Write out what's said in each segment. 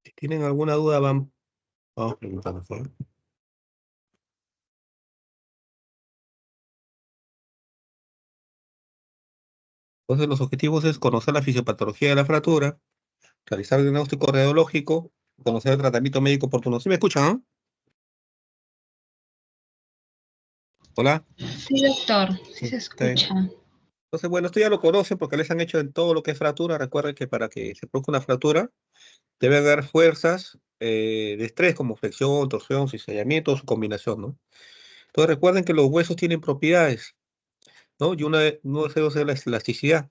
Si tienen alguna duda, vamos preguntando, ¿no? Entonces, los objetivos es conocer la fisiopatología de la fractura, realizar el diagnóstico radiológico, conocer el tratamiento médico oportuno. ¿Sí me escuchan, no? Hola. Sí, doctor, sí se Está bien. escucha. Entonces, bueno, esto ya lo conocen porque les han hecho en todo lo que es fractura. Recuerden que para que se produzca una fractura, debe haber fuerzas de estrés como flexión, torsión, cizallamiento, su combinación, ¿no? Entonces, recuerden que los huesos tienen propiedades, ¿no? Y uno de ellos es la elasticidad.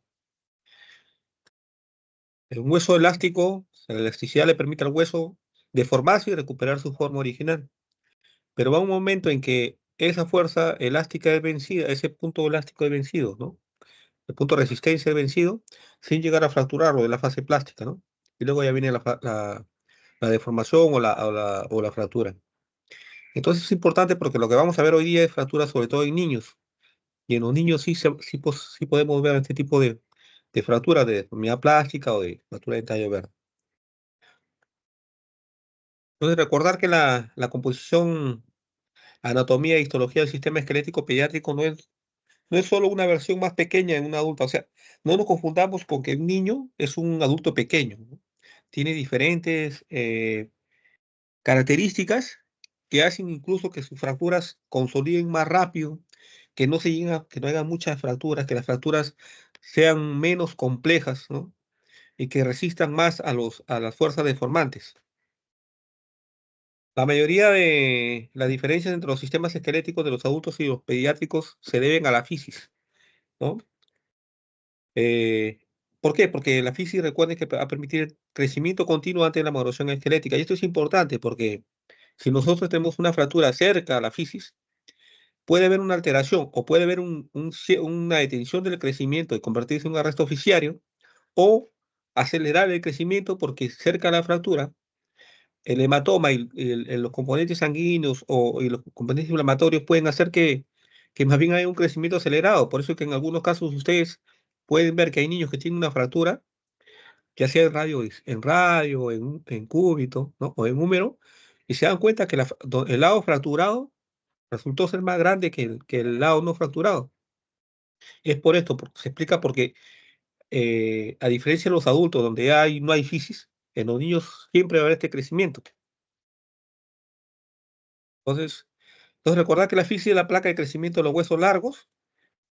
Un hueso elástico, la elasticidad le permite al hueso deformarse y recuperar su forma original. Pero va un momento en que esa fuerza elástica es vencida, ese punto elástico es vencido, ¿no? El punto de resistencia es vencido sin llegar a fracturarlo de la fase plástica, ¿no? Y luego ya viene la deformación o la fractura. Entonces es importante porque lo que vamos a ver hoy día es fractura sobre todo en niños. Y en los niños sí podemos ver este tipo de fractura de deformidad plástica o de fractura de tallo verde. Entonces recordar que la composición, anatomía e histología del sistema esquelético pediátrico no es solo una versión más pequeña en un adulto. O sea, no nos confundamos con que un niño es un adulto pequeño, ¿no? Tiene diferentes características que hacen incluso que sus fracturas consoliden más rápido, que no haya muchas fracturas, que las fracturas sean menos complejas, ¿no? Y que resistan más a las fuerzas deformantes. La mayoría de las diferencias entre los sistemas esqueléticos de los adultos y los pediátricos se deben a la fisis, ¿no? Eh, ¿Por qué? Porque la fisis, recuerden que va a permitir el crecimiento continuo ante la maduración esquelética. Y esto es importante porque si nosotros tenemos una fractura cerca a la fisis, puede haber una alteración o puede haber una detención del crecimiento y convertirse en un arresto oficiario o acelerar el crecimiento porque cerca a la fractura el hematoma y los componentes sanguíneos y los componentes inflamatorios pueden hacer que más bien haya un crecimiento acelerado. Por eso es que en algunos casos ustedes pueden ver que hay niños que tienen una fractura, ya sea en cúbito, ¿no? O en húmero, y se dan cuenta que el lado fracturado resultó ser más grande que el lado no fracturado. Es por esto, se explica porque a diferencia de los adultos donde no hay fisis, en los niños siempre va a haber este crecimiento. Entonces, recordar que la fisis es la placa de crecimiento de los huesos largos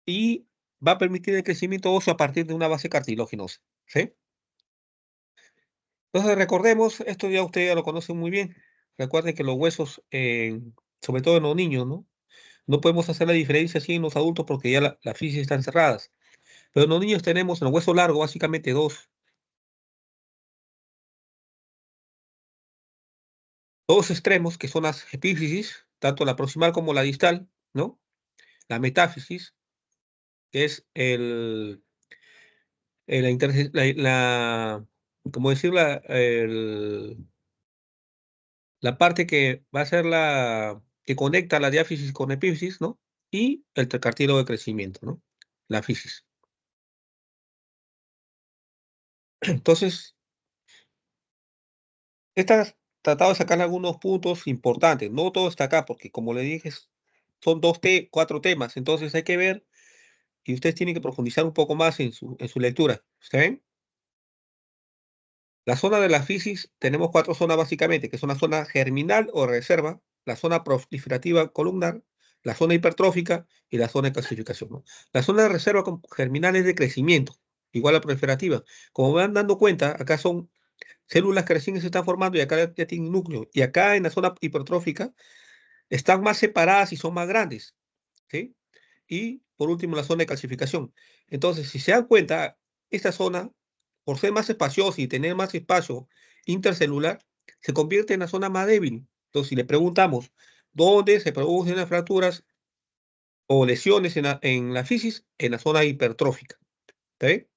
y va a permitir el crecimiento óseo a partir de una base cartilaginosa, ¿sí? Entonces, recordemos, esto ya ustedes ya lo conocen muy bien. Recuerden que los huesos, sobre todo en los niños, ¿no? No podemos hacer la diferencia así en los adultos porque ya la fisis están cerradas. Pero en los niños tenemos en el hueso largo básicamente dos extremos que son las epífisis, tanto la proximal como la distal, ¿no? La metáfisis, que es la, interse- ¿cómo decir? La parte que va a ser que conecta la diáfisis con epífisis, ¿no? Y el cartílago de crecimiento, ¿no? La fisis. Entonces, estas tratado de sacar algunos puntos importantes. No todo está acá, porque como le dije, son cuatro temas. Entonces hay que ver y ustedes tienen que profundizar un poco más en su lectura. ¿Está bien? La zona de la fisis, tenemos cuatro zonas básicamente, que son la zona germinal o reserva, la zona proliferativa columnar, la zona hipertrófica y la zona de calcificación, ¿no? La zona de reserva germinal es de crecimiento, igual a la proliferativa. Como van dando cuenta, acá son células que recién se están formando y acá ya tienen núcleo. Y acá en la zona hipertrófica están más separadas y son más grandes, ¿sí? Y por último, la zona de calcificación. Entonces, si se dan cuenta, esta zona, por ser más espaciosa y tener más espacio intercelular, se convierte en la zona más débil. Entonces, si le preguntamos dónde se producen las fracturas o lesiones en la fisis, en la zona hipertrófica. ¿Está bien?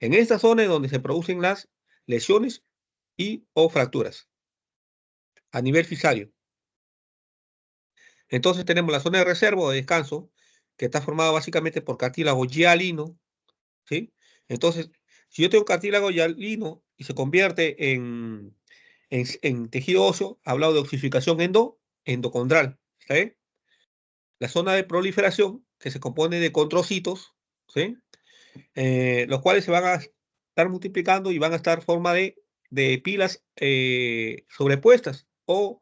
En esta zona es donde se producen las lesiones y o fracturas a nivel fisario. Entonces tenemos la zona de reserva o de descanso, que está formada básicamente por cartílago hialino, ¿sí? Entonces, si yo tengo cartílago hialino y se convierte En tejido óseo, ha hablado de osificación endocondral. ¿Está bien? La zona de proliferación, que se compone de condrocitos, ¿sí? Los cuales se van a estar multiplicando y van a estar en forma de pilas sobrepuestas o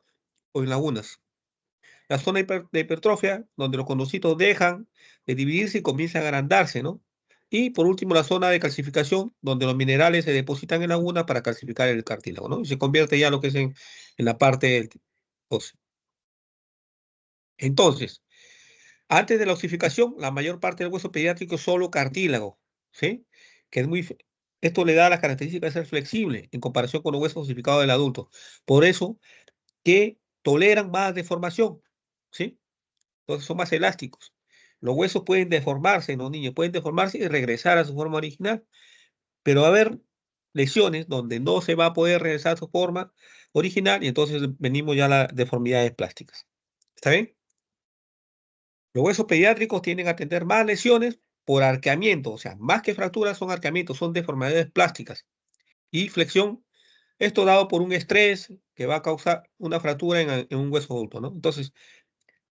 en lagunas. La zona de hipertrofia, donde los condrocitos dejan de dividirse y comienzan a agrandarse, ¿no? Y por último, la zona de calcificación, donde los minerales se depositan en laguna para calcificar el cartílago, ¿no? Y se convierte ya lo que es en la parte del óseo. Entonces, antes de la osificación, la mayor parte del hueso pediátrico es solo cartílago, ¿sí? Que es esto le da las características de ser flexible en comparación con los huesos osificados del adulto. Por eso que toleran más deformación, ¿sí? Entonces son más elásticos. Los huesos pueden deformarse en los niños, pueden deformarse y regresar a su forma original, pero va a haber lesiones donde no se va a poder regresar a su forma original y entonces venimos ya a las deformidades plásticas. ¿Está bien? Los huesos pediátricos tienden a tener más lesiones por arqueamiento, o sea, más que fracturas son arqueamientos, son deformidades plásticas y flexión. Esto dado por un estrés que va a causar una fractura en un hueso adulto, ¿no? Entonces,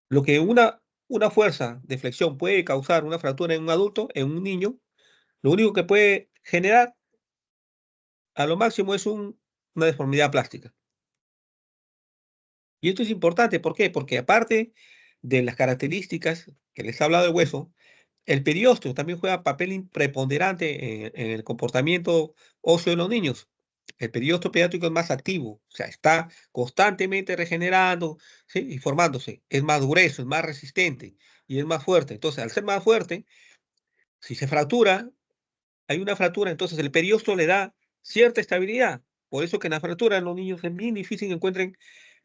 lo que una fuerza de flexión puede causar una fractura en un adulto, en un niño, lo único que puede generar a lo máximo es una deformidad plástica. Y esto es importante, ¿por qué? Porque aparte de las características que les he hablado del hueso, el periósteo también juega papel preponderante en el comportamiento óseo de los niños. El periósteo pediátrico es más activo, o sea, está constantemente regenerando, ¿sí? Y formándose. Es más grueso, es más resistente y es más fuerte. Entonces, al ser más fuerte, si se fractura, hay una fractura, entonces el periósteo le da cierta estabilidad. Por eso que en la fractura en los niños es bien difícil que encuentren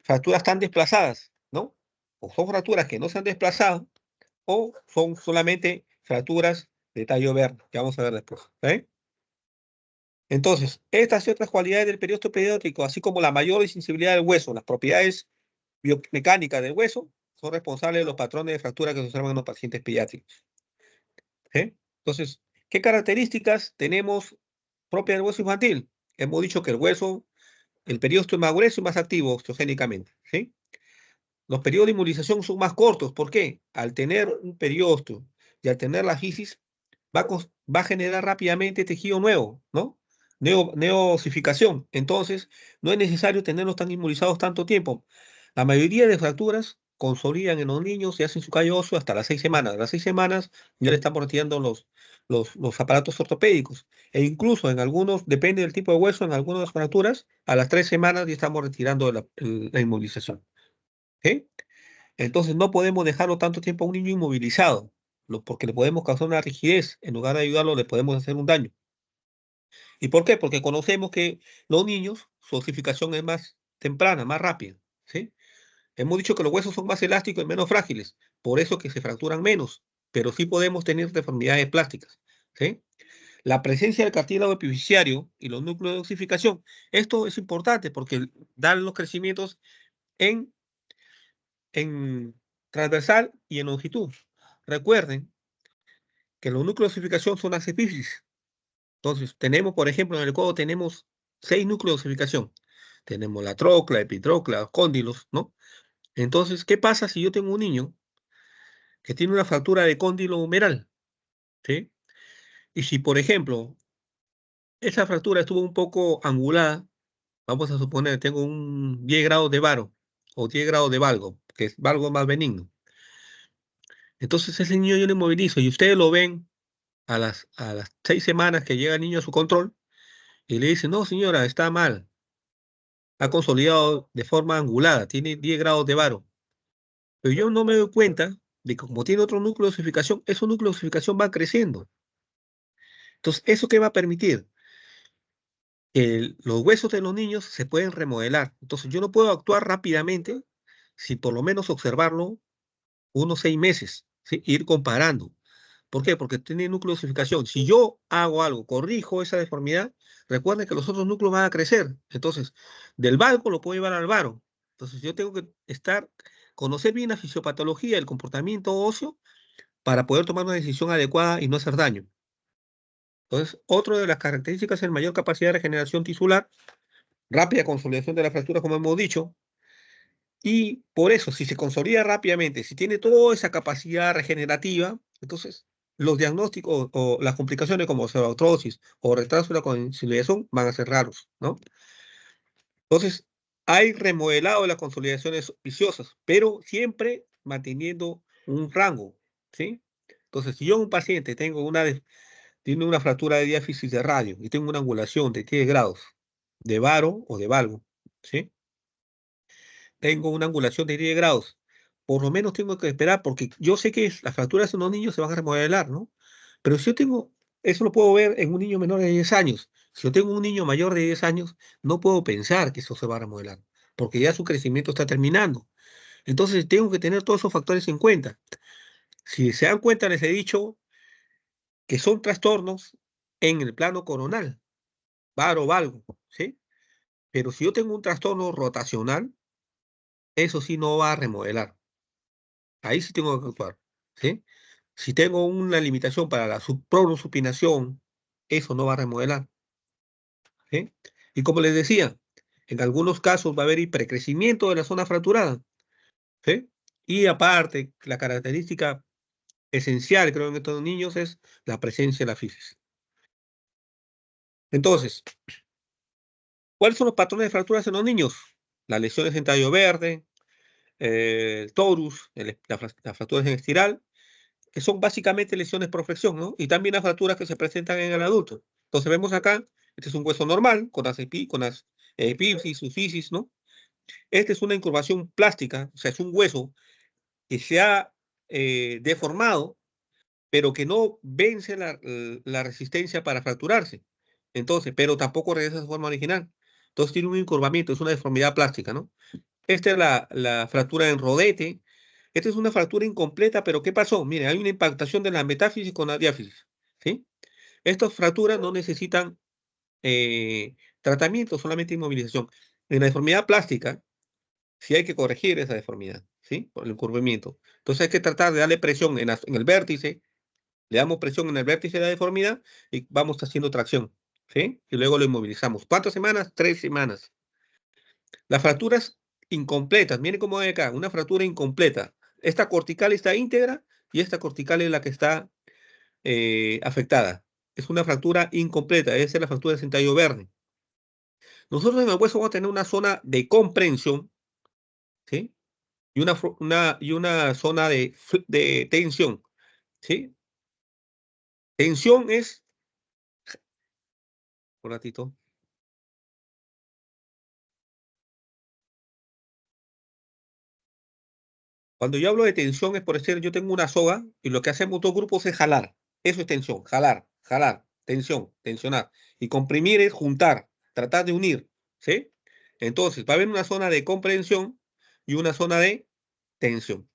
fracturas tan desplazadas, ¿no? O son fracturas que no se han desplazado o son solamente fracturas de tallo verde, que vamos a ver después. ¿Eh? Entonces, estas y otras cualidades del periósteo pediátrico, así como la mayor sensibilidad del hueso, las propiedades biomecánicas del hueso, son responsables de los patrones de fractura que se observan en los pacientes pediátricos. ¿Eh? Entonces, ¿qué características tenemos propias del hueso infantil? Hemos dicho que el periósteo es más grueso y más activo osteogénicamente, ¿sí? Los periodos de inmunización son más cortos. ¿Por qué? Al tener un periósteo y al tener la fisis, va a generar rápidamente tejido nuevo, ¿no? Neoosificación. Entonces, no es necesario tenerlos tan inmunizados tanto tiempo. La mayoría de fracturas consolidan en los niños y hacen su callo óseo hasta las 6 semanas. A las 6 semanas ya le estamos retirando los aparatos ortopédicos. E incluso en algunos, depende del tipo de hueso, en algunas fracturas, a las 3 semanas ya estamos retirando la inmunización. ¿Sí? Entonces no podemos dejarlo tanto tiempo a un niño inmovilizado, porque le podemos causar una rigidez. En lugar de ayudarlo, le podemos hacer un daño. ¿Y por qué? Porque conocemos que los niños, su osificación es más temprana, más rápida. ¿Sí? Hemos dicho que los huesos son más elásticos y menos frágiles, por eso que se fracturan menos, pero sí podemos tener deformidades plásticas. ¿Sí? La presencia del cartílago epifisiario y los núcleos de osificación, esto es importante porque dan los crecimientos en en transversal y en longitud. Recuerden que los núcleos de osificación son las epífisis. Entonces, tenemos, por ejemplo, en el codo tenemos 6 núcleos de osificación. Tenemos la trocla, epitrocla, los cóndilos, ¿no? Entonces, ¿qué pasa si yo tengo un niño que tiene una fractura de cóndilo humeral? ¿Sí? Y si, por ejemplo, esa fractura estuvo un poco angulada, vamos a suponer que tengo un 10 grados de varo o 10 grados de valgo, que es valgo más benigno. Entonces, ese niño yo lo inmovilizo y ustedes lo ven a las 6 semanas que llega el niño a su control y le dice, no señora, está mal, ha consolidado de forma angulada, tiene 10 grados de varo. Pero yo no me doy cuenta de que como tiene otro núcleo de osificación, esos núcleos de osificación van creciendo. Entonces, ¿eso qué va a permitir? Que los huesos de los niños se pueden remodelar. Entonces, yo no puedo actuar rápidamente sin por lo menos observarlo unos 6 meses, ¿sí? Ir comparando. ¿Por qué? Porque tiene núcleo de osificación. Si yo hago algo, corrijo esa deformidad, recuerden que los otros núcleos van a crecer. Entonces, del valgo lo puedo llevar al varo. Entonces, yo tengo que conocer bien la fisiopatología, el comportamiento óseo, para poder tomar una decisión adecuada y no hacer daño. Entonces, otra de las características es la mayor capacidad de regeneración tisular rápida consolidación de la fractura, como hemos dicho, y por eso, si se consolida rápidamente, si tiene toda esa capacidad regenerativa, entonces los diagnósticos o las complicaciones como osteoartrosis o retraso de la consolidación van a ser raros, ¿no? Entonces, hay remodelado de las consolidaciones viciosas, pero siempre manteniendo un rango, ¿sí? Entonces, si yo en un paciente tiene una fractura de diáfisis de radio y tengo una angulación de 10 grados de varo o de valgo, ¿sí? Tengo una angulación de 10 grados. Por lo menos tengo que esperar, porque yo sé que las fracturas en los niños se van a remodelar, ¿no? Pero si yo tengo, eso lo puedo ver en un niño menor de 10 años. Si yo tengo un niño mayor de 10 años, no puedo pensar que eso se va a remodelar, porque ya su crecimiento está terminando. Entonces tengo que tener todos esos factores en cuenta. Si se dan cuenta, les he dicho que son trastornos en el plano coronal, varo, valgo, ¿sí? Pero si yo tengo un trastorno rotacional, eso sí no va a remodelar. Ahí sí tengo que actuar, ¿sí? Si tengo una limitación para la pronosupinación, eso no va a remodelar, ¿sí? Y como les decía, en algunos casos va a haber hipercrecimiento de la zona fracturada, ¿sí? Y aparte, la característica esencial, creo, en estos niños es la presencia de la fisis. Entonces, ¿cuáles son los patrones de fracturas en los niños? Las lesiones en tallo verde, el torus, las fracturas en espiral, que son básicamente lesiones por flexión, ¿no? Y también las fracturas que se presentan en el adulto. Entonces vemos acá, este es un hueso normal, con las epipsis, sufisis, ¿no? Este es una incurvación plástica, o sea, es un hueso que se ha deformado, pero que no vence la resistencia para fracturarse. Entonces, pero tampoco regresa a su forma original. Entonces tiene un incurvamiento, es una deformidad plástica, ¿no? Esta es la fractura en rodete. Esta es una fractura incompleta, pero ¿qué pasó? Mire, hay una impactación de la metáfisis con la diáfisis, ¿sí? Estas fracturas no necesitan tratamiento, solamente inmovilización. En la deformidad plástica, sí hay que corregir esa deformidad, ¿sí? Por el encorvamiento. Entonces hay que tratar de darle presión en el vértice, le damos presión en el vértice de la deformidad y vamos haciendo tracción, ¿sí? Y luego lo inmovilizamos. ¿Cuántas semanas? 3 semanas. Las fracturas incompletas, miren cómo hay acá, una fractura incompleta. Esta cortical está íntegra y esta cortical es la que está afectada. Es una fractura incompleta, esa es la fractura de centallo verde. Nosotros en el hueso vamos a tener una zona de comprensión, ¿sí? Y una zona de tensión, ¿sí? Tensión es, un ratito, cuando yo hablo de tensión es por decir, yo tengo una soga y lo que hacemos dos grupos es jalar. Eso es tensión, jalar, jalar, tensión, tensionar. Y comprimir es juntar, tratar de unir, ¿sí? Entonces, va a haber una zona de comprensión y una zona de tensión.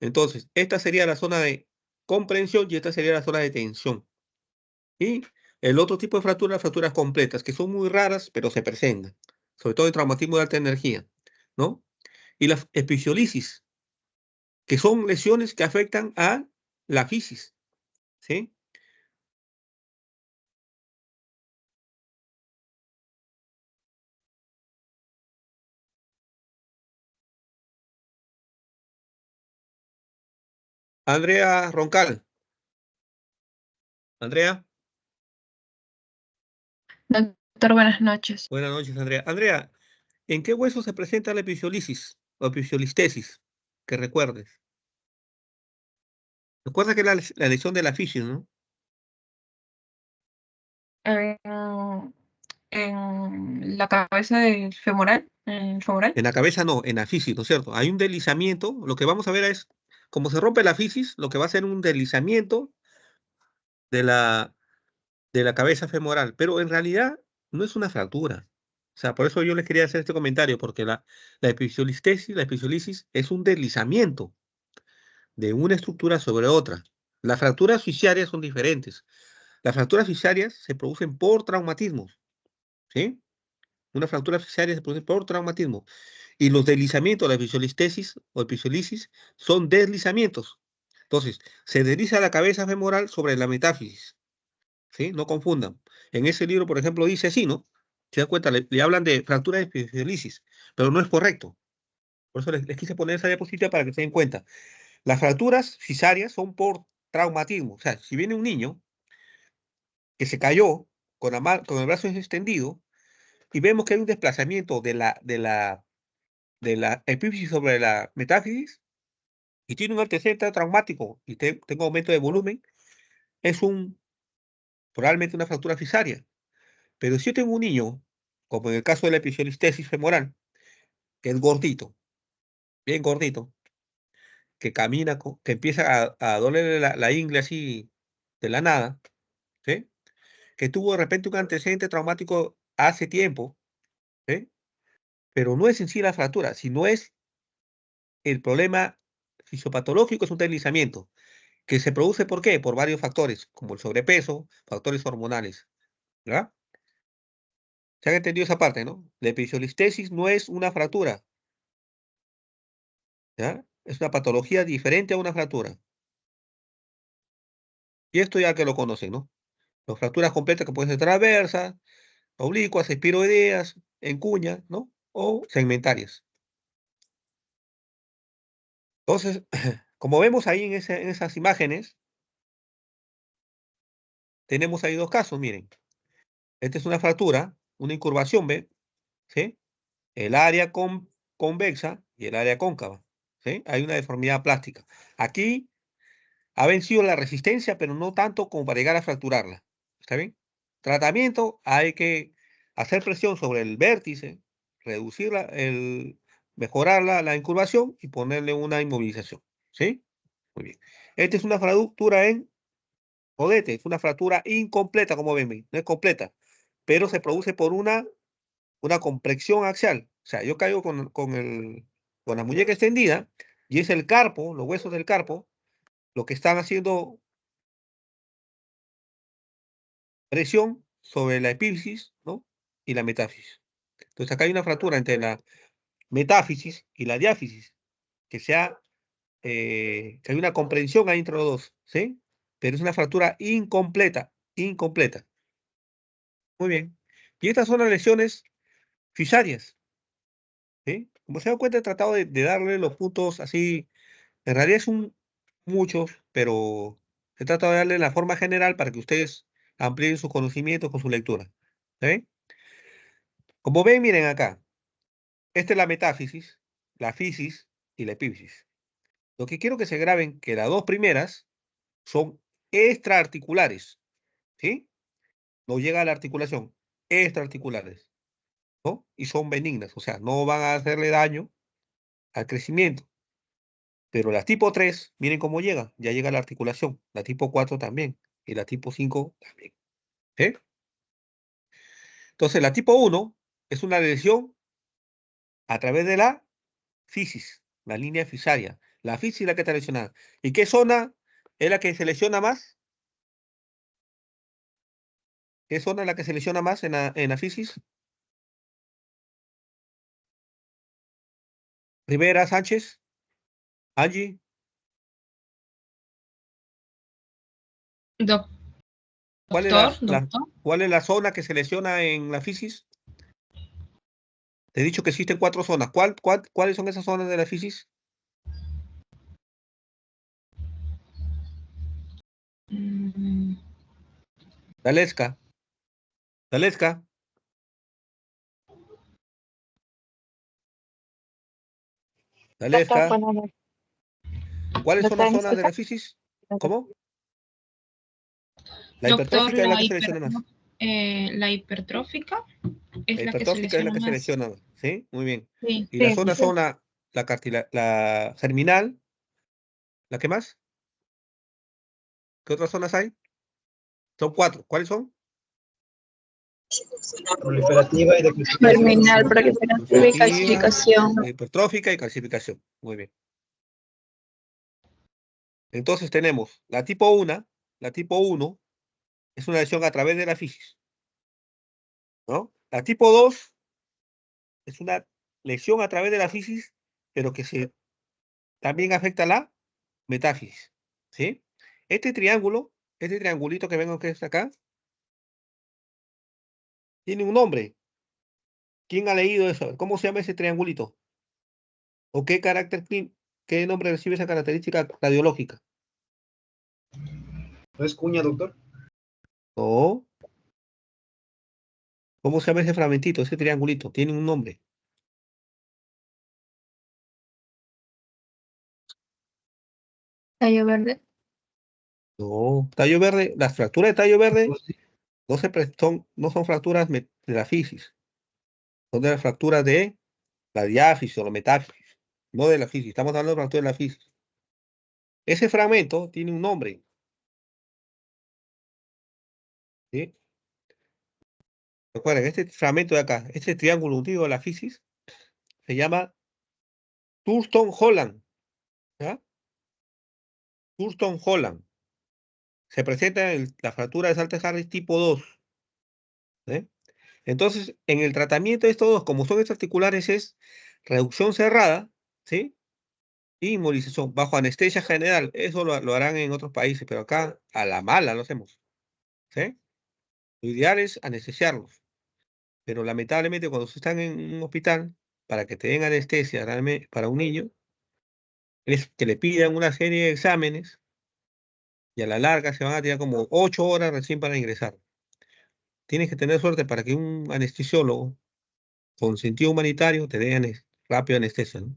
Entonces, esta sería la zona de comprensión y esta sería la zona de tensión. Y el otro tipo de fracturas, las fracturas completas, que son muy raras, pero se presentan, sobre todo en traumatismo de alta energía, ¿no? Y las epifisiolisis, que son lesiones que afectan a la fisis, ¿sí? Andrea Roncal. Andrea, Doctor, buenas noches. buenas noches, Andrea. Andrea, ¿en qué hueso se presenta la epifisiolisis o epifisiolistesis? Que recuerdes. Recuerda que es la lesión de la fisis, ¿no? En, en la cabeza del femoral, en el femoral. En la cabeza no, en la fisis, ¿no es cierto? Hay un deslizamiento, lo que vamos a ver es, como se rompe la fisis, lo que va a ser un deslizamiento de la cabeza femoral, pero en realidad no es una fractura. O sea, por eso yo les quería hacer este comentario, porque la epifisiolistesis, la epifisiolisis es un deslizamiento de una estructura sobre otra. Las fracturas fisiarias son diferentes. Las fracturas fisiarias se producen por traumatismos, ¿sí? Una fractura fisiaria se produce por traumatismo. Y los deslizamientos, la epifisiolistesis o epifisiolisis, son deslizamientos. Entonces, se desliza la cabeza femoral sobre la metáfisis. ¿sí? No confundan. En ese libro, por ejemplo, dice así, ¿no? Se dan cuenta, le hablan de fractura de epifisiolisis, pero no es correcto. Por eso les quise poner esa diapositiva para que se den cuenta. Las fracturas cisarias son por traumatismo. O sea, si viene un niño que se cayó con el brazo extendido y vemos que hay un desplazamiento de la epífisis sobre la metáfisis y tiene un antecedente traumático y tengo aumento de volumen, es probablemente una fractura cisaria. Pero si yo tengo un niño, como en el caso de la epifisiolistesis femoral, que es gordito, bien gordito, que camina, que empieza a dolerle la ingle así de la nada, ¿sí? Que tuvo de repente un antecedente traumático hace tiempo, ¿sí? Pero no es en sí la fractura, sino es el problema fisiopatológico, es un deslizamiento, que se produce ¿por qué? Por varios factores, como el sobrepeso, factores hormonales, ¿verdad? ¿Se han entendido esa parte, no? La epifisiolistesis no es una fractura, ¿ya? Es una patología diferente a una fractura. Y esto ya que lo conocen, ¿no? Las fracturas completas que pueden ser transversas, oblicuas, espiroideas, en cuña, ¿no? O segmentarias. Entonces, como vemos ahí en esas imágenes, tenemos ahí dos casos, miren. Esta es una fractura, una incurvación, ¿ve? ¿Sí? El área convexa y el área cóncava, ¿sí? Hay una deformidad plástica. Aquí ha vencido la resistencia, pero no tanto como para llegar a fracturarla. ¿Está bien? Tratamiento, hay que hacer presión sobre el vértice, reducirla, mejorar la incurvación y ponerle una inmovilización. ¿Sí? Muy bien. Esta es una fractura en odete, es una fractura incompleta, como ven, no es completa, pero se produce por una compresión axial. O sea, yo caigo con la muñeca extendida y es el carpo, los huesos del carpo, lo que están haciendo presión sobre la epífisis, ¿no? Y la metáfisis. Entonces acá hay una fractura entre la metáfisis y la diáfisis, que hay una comprensión ahí entre los dos, ¿sí? Pero es una fractura incompleta, incompleta. Muy bien. Y estas son las lesiones fisarias, ¿sí? Como se dan cuenta, he tratado de darle los puntos así, en realidad son muchos, pero he tratado de darle la forma general para que ustedes amplíen sus conocimientos con su lectura. ¿Sí? Como ven, miren acá. Esta es la metáfisis, la fisis y la epífisis. Lo que quiero que se graben que las dos primeras son extraarticulares, ¿sí? No llega a la articulación, extraarticulares, ¿no? Y son benignas, o sea, no van a hacerle daño al crecimiento. Pero la tipo 3, miren cómo llega, ya llega a la articulación. La tipo 4 también, y la tipo 5 también, ¿sí? Entonces, la tipo 1 es una lesión a través de la fisis, la línea fisaria. La fisis es la que está lesionada. ¿Y qué zona es la que se lesiona más? ¿Qué zona es la que se lesiona más en la fisis? Rivera, Sánchez, Angie, ¿cuál es Doctor, doctor. cuál es la zona que se lesiona en la fisis? Te he dicho que existen 4 zonas. ¿Cuáles son esas zonas de la fisis? Mm, Dalesca, Dalesca, Doctor, Dalesca. buenas noches. ¿Cuáles son las Doctor, ¿me zonas de escucha? la fisis? ¿Cómo? La Doctor, hipertrófica es la que se lesiona más. la hipertrófica La es la que se hipertrófica es la lesiona que se más. lesiona más. ¿Sí? Muy bien. Sí. Y las Sí, zonas son la germinal. ¿La qué más? ¿Qué otras zonas hay? Son 4. ¿Cuáles son? Proliferativa y de calcificación. terminal, proliferativa y Proliferativa, calcificación. hipertrófica y calcificación. Muy bien. Entonces tenemos la tipo 1. La tipo 1 es una lesión a través de la fisis, ¿no? La tipo 2 es una lesión a través de la fisis, pero que también afecta la metáfisis, ¿sí? Este triángulo, este triangulito que ven que está acá, Tiene un nombre. ¿Quién ha leído eso? ¿Cómo se llama ese triangulito? ¿O qué qué nombre recibe esa característica radiológica? ¿No es cuña, doctor? No. ¿Cómo se llama ese fragmentito, ese triangulito? Tiene un nombre. Tallo verde. No. Tallo verde, las fracturas de tallo verde no son fracturas de la fisis. Son de las fracturas de la diáfisis o la metáfisis. No de la fisis. Estamos hablando de fracturas de la fisis. Ese fragmento tiene un nombre. ¿Sí? Recuerden, este fragmento de acá, este triángulo hundido de la fisis, se llama Thurston-Holland. ¿Ya? Thurston-Holland. Se presenta en la fractura de Salter-Harris tipo 2. ¿Sí? Entonces, en el tratamiento de estos dos, como son extraarticulares, es reducción cerrada, ¿sí? Y inmovilización bajo anestesia general. Eso lo harán en otros países, pero acá a la mala lo hacemos. ¿Sí? Lo ideal es anestesiarlos. Pero lamentablemente cuando se están en un hospital, para que te den anestesia realmente para un niño, es que le pidan una serie de exámenes y a la larga se van a tirar como 8 horas recién para ingresar. Tienes que tener suerte para que un anestesiólogo con sentido humanitario te dé rápido anestesia, ¿no?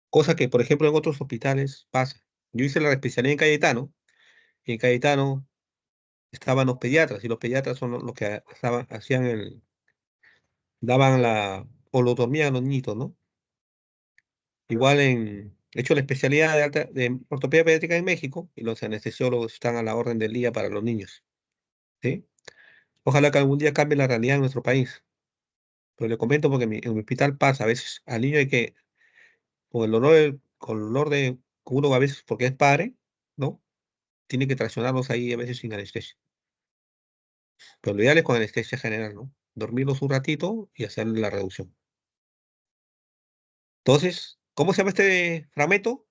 Cosa que, por ejemplo, en otros hospitales pasa. Yo hice la especialidad en Cayetano, y en Cayetano estaban los pediatras, y los pediatras son los que daban la olotomía a los niñitos, ¿no? Igual he hecho la especialidad de ortopedia pediátrica en México, y los anestesiólogos están a la orden del día para los niños, ¿sí? Ojalá que algún día cambie la realidad en nuestro país. Pero le comento porque en mi hospital pasa, a veces al niño hay que, con el olor de que uno a veces, porque es padre, ¿no? Tiene que traccionarlos ahí a veces sin anestesia. Pero lo ideal es con anestesia general, ¿no? Dormirlos un ratito y hacerle la reducción. Entonces, ¿cómo se llama este fragmento?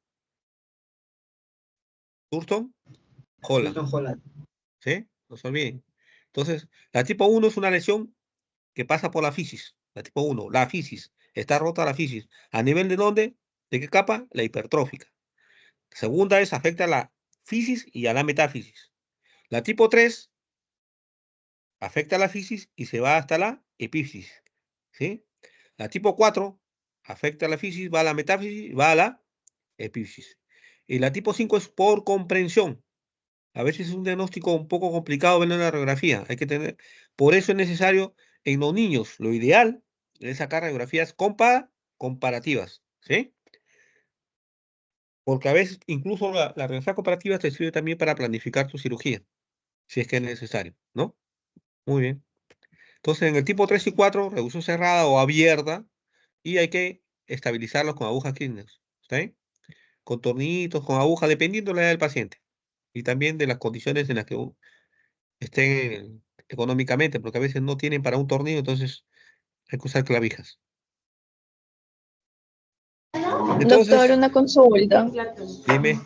Thurston Holland, Houston Holland. ¿sí? No se olviden. Entonces, la tipo 1 es una lesión que pasa por la fisis. La tipo 1, la fisis. Está rota la fisis. ¿A nivel de dónde? ¿De qué capa? La hipertrófica. Segunda es afecta a la fisis y a la metáfisis. La tipo 3 afecta a la fisis y se va hasta la epífisis. ¿Sí? La tipo 4 afecta a la fisis, va a la metáfisis, va a la epífisis. Y la tipo 5 es por comprensión. A veces es un diagnóstico un poco complicado verlo en la radiografía. Por eso es necesario en los niños, lo ideal es sacar radiografías comparativas. ¿Sí? Porque a veces incluso la radiografía comparativa te sirve también para planificar tu cirugía, si es que es necesario, ¿no? Muy bien. Entonces, en el tipo 3 y 4, reducción cerrada o abierta, y hay que estabilizarlos con agujas Kirchner, ¿está bien? Con tornillitos, con agujas, dependiendo de la edad del paciente y también de las condiciones en las que estén económicamente, porque a veces no tienen para un tornillo, entonces hay que usar clavijas. Doctor, Entonces, una consulta. dime,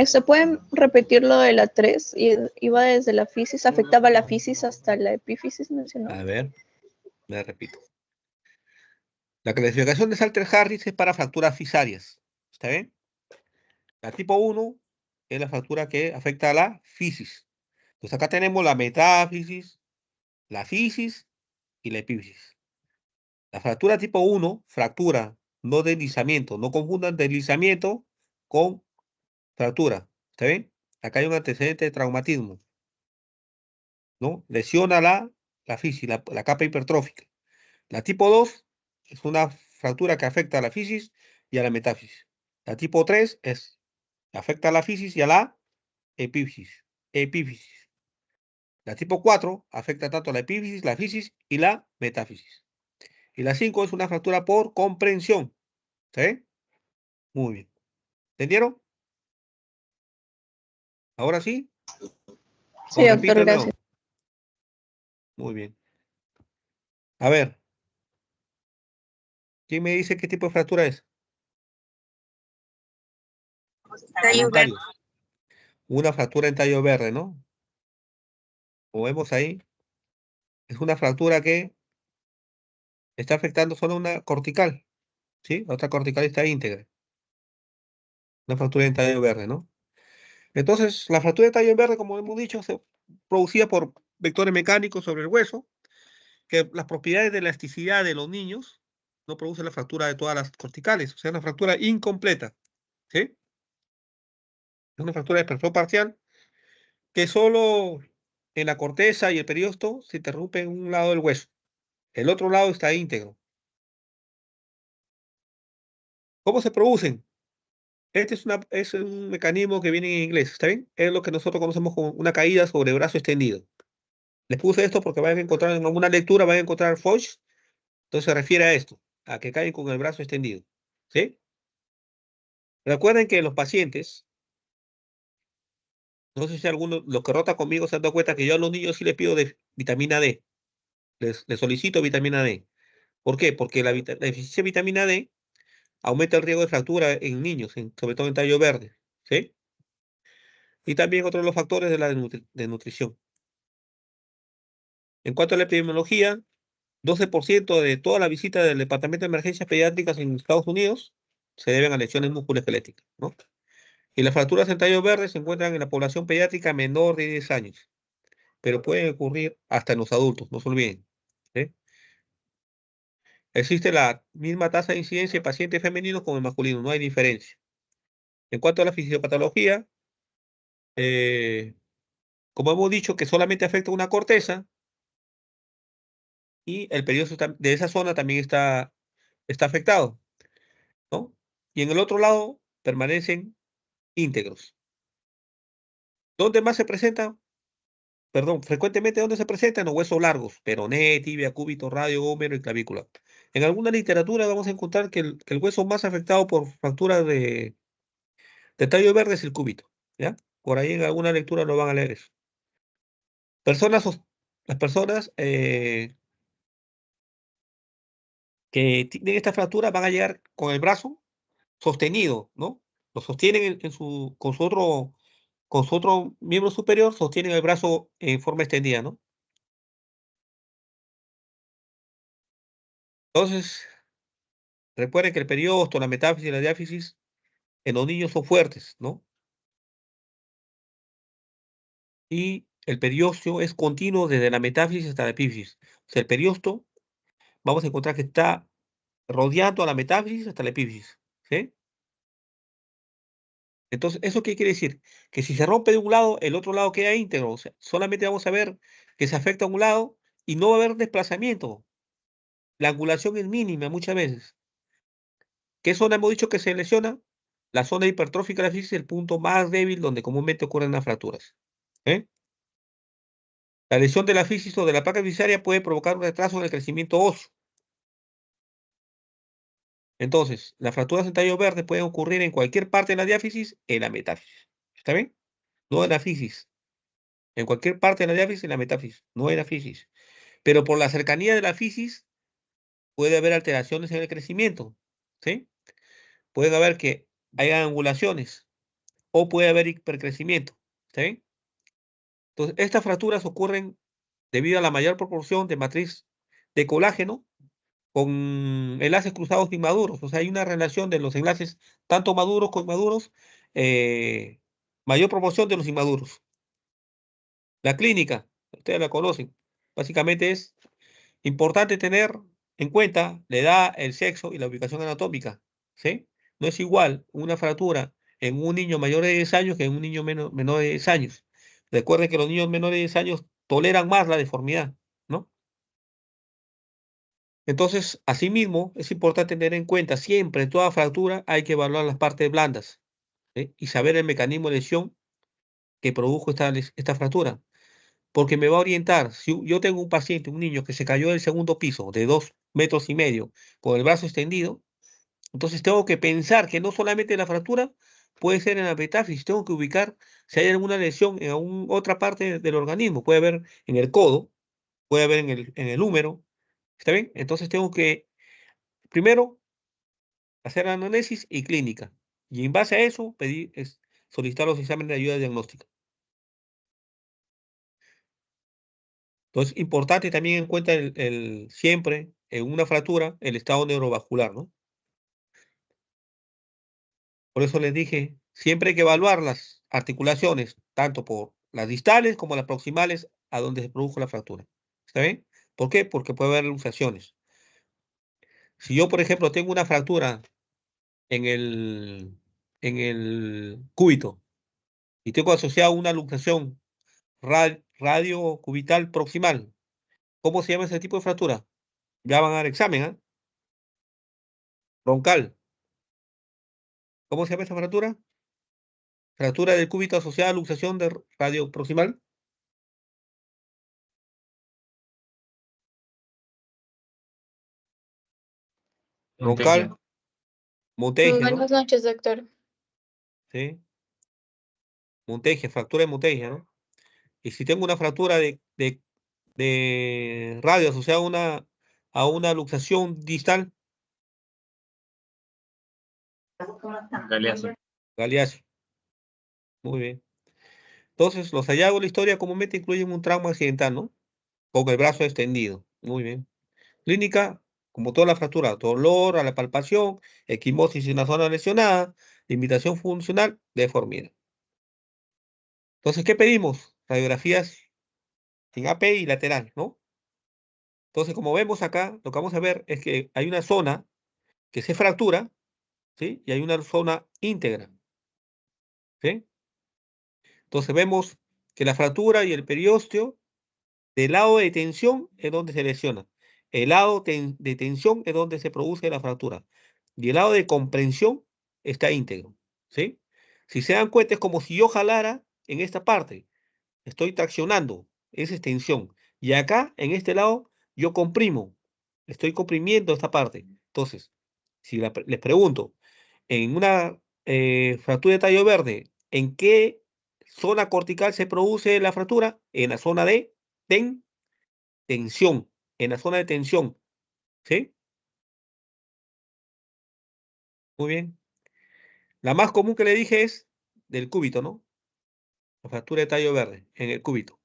¿Se pueden repetir lo de la 3? Iba desde la fisis, afectaba la fisis hasta la epífisis, mencionó. a ver, me repito. La clasificación de Salter-Harris es para fracturas fisarias, ¿está bien? La tipo 1 es la fractura que afecta a la fisis. Entonces acá tenemos la metáfisis, la fisis y la epífisis. La fractura tipo 1, fractura, no deslizamiento. No confundan deslizamiento con fractura. ¿Está bien? Acá hay un antecedente de traumatismo, ¿no? Lesiona la fisis, la capa hipertrófica. La tipo 2 es una fractura que afecta a la fisis y a la metáfisis. La tipo 3 afecta a la fisis y a la epífisis. Epífisis. La tipo 4 afecta tanto a la epífisis, la fisis y la metáfisis. Y la 5 es una fractura por comprensión. ¿Sí? Muy bien. ¿Entendieron? ¿Ahora sí? Sí, ¿O repito doctor, de gracias. nuevo? Muy bien. A ver, ¿quién me dice qué tipo de fractura es? Tallo verde. Voluntarios. Una fractura en tallo verde, ¿no? Como vemos ahí, Es una fractura que está afectando solo una cortical, ¿sí? La otra cortical está íntegra. Una fractura en tallo verde, ¿no? Entonces, la fractura de tallo verde, como hemos dicho, se producida por vectores mecánicos sobre el hueso, que las propiedades de elasticidad de los niños no producen la fractura de todas las corticales, o sea, una fractura incompleta, ¿sí? Es una fractura de expresión parcial que solo en la corteza y el periosto se interrumpe en un lado del hueso. El otro lado está íntegro. ¿Cómo se producen? Este es un mecanismo que viene en inglés, ¿está bien? Es lo que nosotros conocemos como una caída sobre brazo extendido. Les puse esto porque van a encontrar en alguna lectura, van a encontrar Foch, entonces se refiere a esto, a que caen con el brazo extendido, ¿sí? Recuerden que los pacientes, no sé si algunos, los que rotan conmigo se han dado cuenta que yo a los niños sí les pido de vitamina D, les solicito vitamina D. ¿Por qué? Porque la deficiencia de vitamina D aumenta el riesgo de fractura en niños, sobre todo en tallo verde, ¿sí? Y también otro de los factores de la desnutrición. En cuanto a la epidemiología, 12% de todas las visitas del Departamento de Emergencias Pediátricas en Estados Unidos se deben a lesiones musculoesqueléticas, ¿no? Y las fracturas en tallo verde se encuentran en la población pediátrica menor de 10 años, pero pueden ocurrir hasta en los adultos, no se olviden, ¿sí? Existe la misma tasa de incidencia en pacientes femeninos como en masculinos, no hay diferencia. En cuanto a la fisiopatología, eh, como hemos dicho que solamente afecta una corteza y el periodo de esa zona también está afectado, ¿no? Y en el otro lado permanecen íntegros. ¿Dónde más se presenta? Perdón, frecuentemente ¿dónde se presentan? Los huesos largos, peroné, tibia, cúbito, radio, húmero y clavícula. En alguna literatura vamos a encontrar que el hueso más afectado por fractura de tallo verde es el cúbito, ¿ya? Por ahí en alguna lectura lo van a leer eso. Las personas que tienen esta fractura van a llegar con el brazo sostenido, ¿no? Lo sostienen con su otro miembro superior, sostienen el brazo en forma extendida, ¿no? Entonces, recuerden que el periosto, la metáfisis y la diáfisis en los niños son fuertes, ¿no? Y el periostio es continuo desde la metáfisis hasta la epífisis. O sea, el periosto, vamos a encontrar que está rodeando a la metáfisis hasta la epífisis, ¿sí? Entonces, ¿eso qué quiere decir? Que si se rompe de un lado, el otro lado queda íntegro. O sea, solamente vamos a ver que se afecta a un lado y no va a haber desplazamiento. La angulación es mínima muchas veces. ¿Qué zona hemos dicho que se lesiona? La zona hipertrófica de la fisis es el punto más débil donde comúnmente ocurren las fracturas, ¿eh? La lesión de la fisis o de la placa fisaria puede provocar un retraso en el crecimiento óseo. Entonces, las fracturas en tallo verde pueden ocurrir en cualquier parte de la diáfisis, en la metáfisis. ¿Está bien? No en la fisis. En cualquier parte de la diáfisis, en la metáfisis. No en la fisis. Pero por la cercanía de la fisis, puede haber alteraciones en el crecimiento, ¿sí? Puede haber que haya angulaciones o puede haber hipercrecimiento, ¿está bien? Entonces, estas fracturas ocurren debido a la mayor proporción de matriz de colágeno con enlaces cruzados inmaduros. O sea, hay una relación de los enlaces tanto maduros como inmaduros, eh, mayor proporción de los inmaduros. La clínica, ustedes la conocen, básicamente es importante tener en cuenta la edad, el sexo y la ubicación anatómica, ¿sí? No es igual una fractura en un niño mayor de 10 años que en un niño menor de 10 años. Recuerden que los niños menores de 10 años toleran más la deformidad, ¿no? Entonces, asimismo, es importante tener en cuenta siempre en toda fractura hay que evaluar las partes blandas, ¿sí? Y saber el mecanismo de lesión que produjo esta fractura, porque me va a orientar. Si yo tengo un paciente, un niño que se cayó del segundo piso de 2,5 metros con el brazo extendido, entonces tengo que pensar que no solamente la fractura puede ser en la metáfisis, tengo que ubicar si hay alguna lesión en otra parte del organismo, puede haber en el codo, puede haber en el húmero, ¿está bien? Entonces tengo que, primero, hacer análisis y clínica. Y en base a eso, solicitar los exámenes de ayuda diagnóstica. Entonces, importante también en cuenta siempre en una fractura el estado neurovascular, ¿no? Por eso les dije, siempre hay que evaluar las articulaciones, tanto por las distales como las proximales a donde se produjo la fractura. ¿Está bien? ¿Por qué? Porque puede haber luxaciones. Si yo, por ejemplo, tengo una fractura en el cúbito y tengo asociado una luxación radiocubital proximal, ¿cómo se llama ese tipo de fractura? Ya van a dar examen, ¿ah? Broncal. ¿Cómo se llama esa fractura? Fractura del cúbito asociada a luxación de radio proximal. Broncal, Montegia, ¿no? Buenas noches, doctor. Sí. Montegia, fractura de Montegia, ¿no? Y si tengo una fractura de radio asociada a una luxación distal, Galeazo. Galeazzi. Muy bien. Entonces, los hallazgos de la historia comúnmente incluyen un trauma accidental, ¿no? Con el brazo extendido. Muy bien. Clínica, como toda la fractura, dolor a la palpación, equimosis en la zona lesionada, limitación funcional, deformidad. Entonces, ¿qué pedimos? Radiografías en AP y lateral, ¿no? Entonces, como vemos acá, lo que vamos a ver es que hay una zona que se fractura, ¿sí? Y hay una zona íntegra, ¿sí? Entonces vemos que la fractura y el periósteo del lado de tensión es donde se lesiona. El lado de tensión es donde se produce la fractura. Y el lado de comprensión está íntegro, ¿sí? Si se dan cuenta, es como si yo jalara en esta parte. Estoy traccionando, esa es tensión. Y acá, en este lado, yo comprimo. Estoy comprimiendo esta parte. Entonces, si les pregunto, en una fractura de tallo verde, ¿en qué zona cortical se produce la fractura? En la zona de tensión, en la zona de tensión, ¿sí? Muy bien. La más común que le dije es del cúbito, ¿no? La fractura de tallo verde, en el cúbito.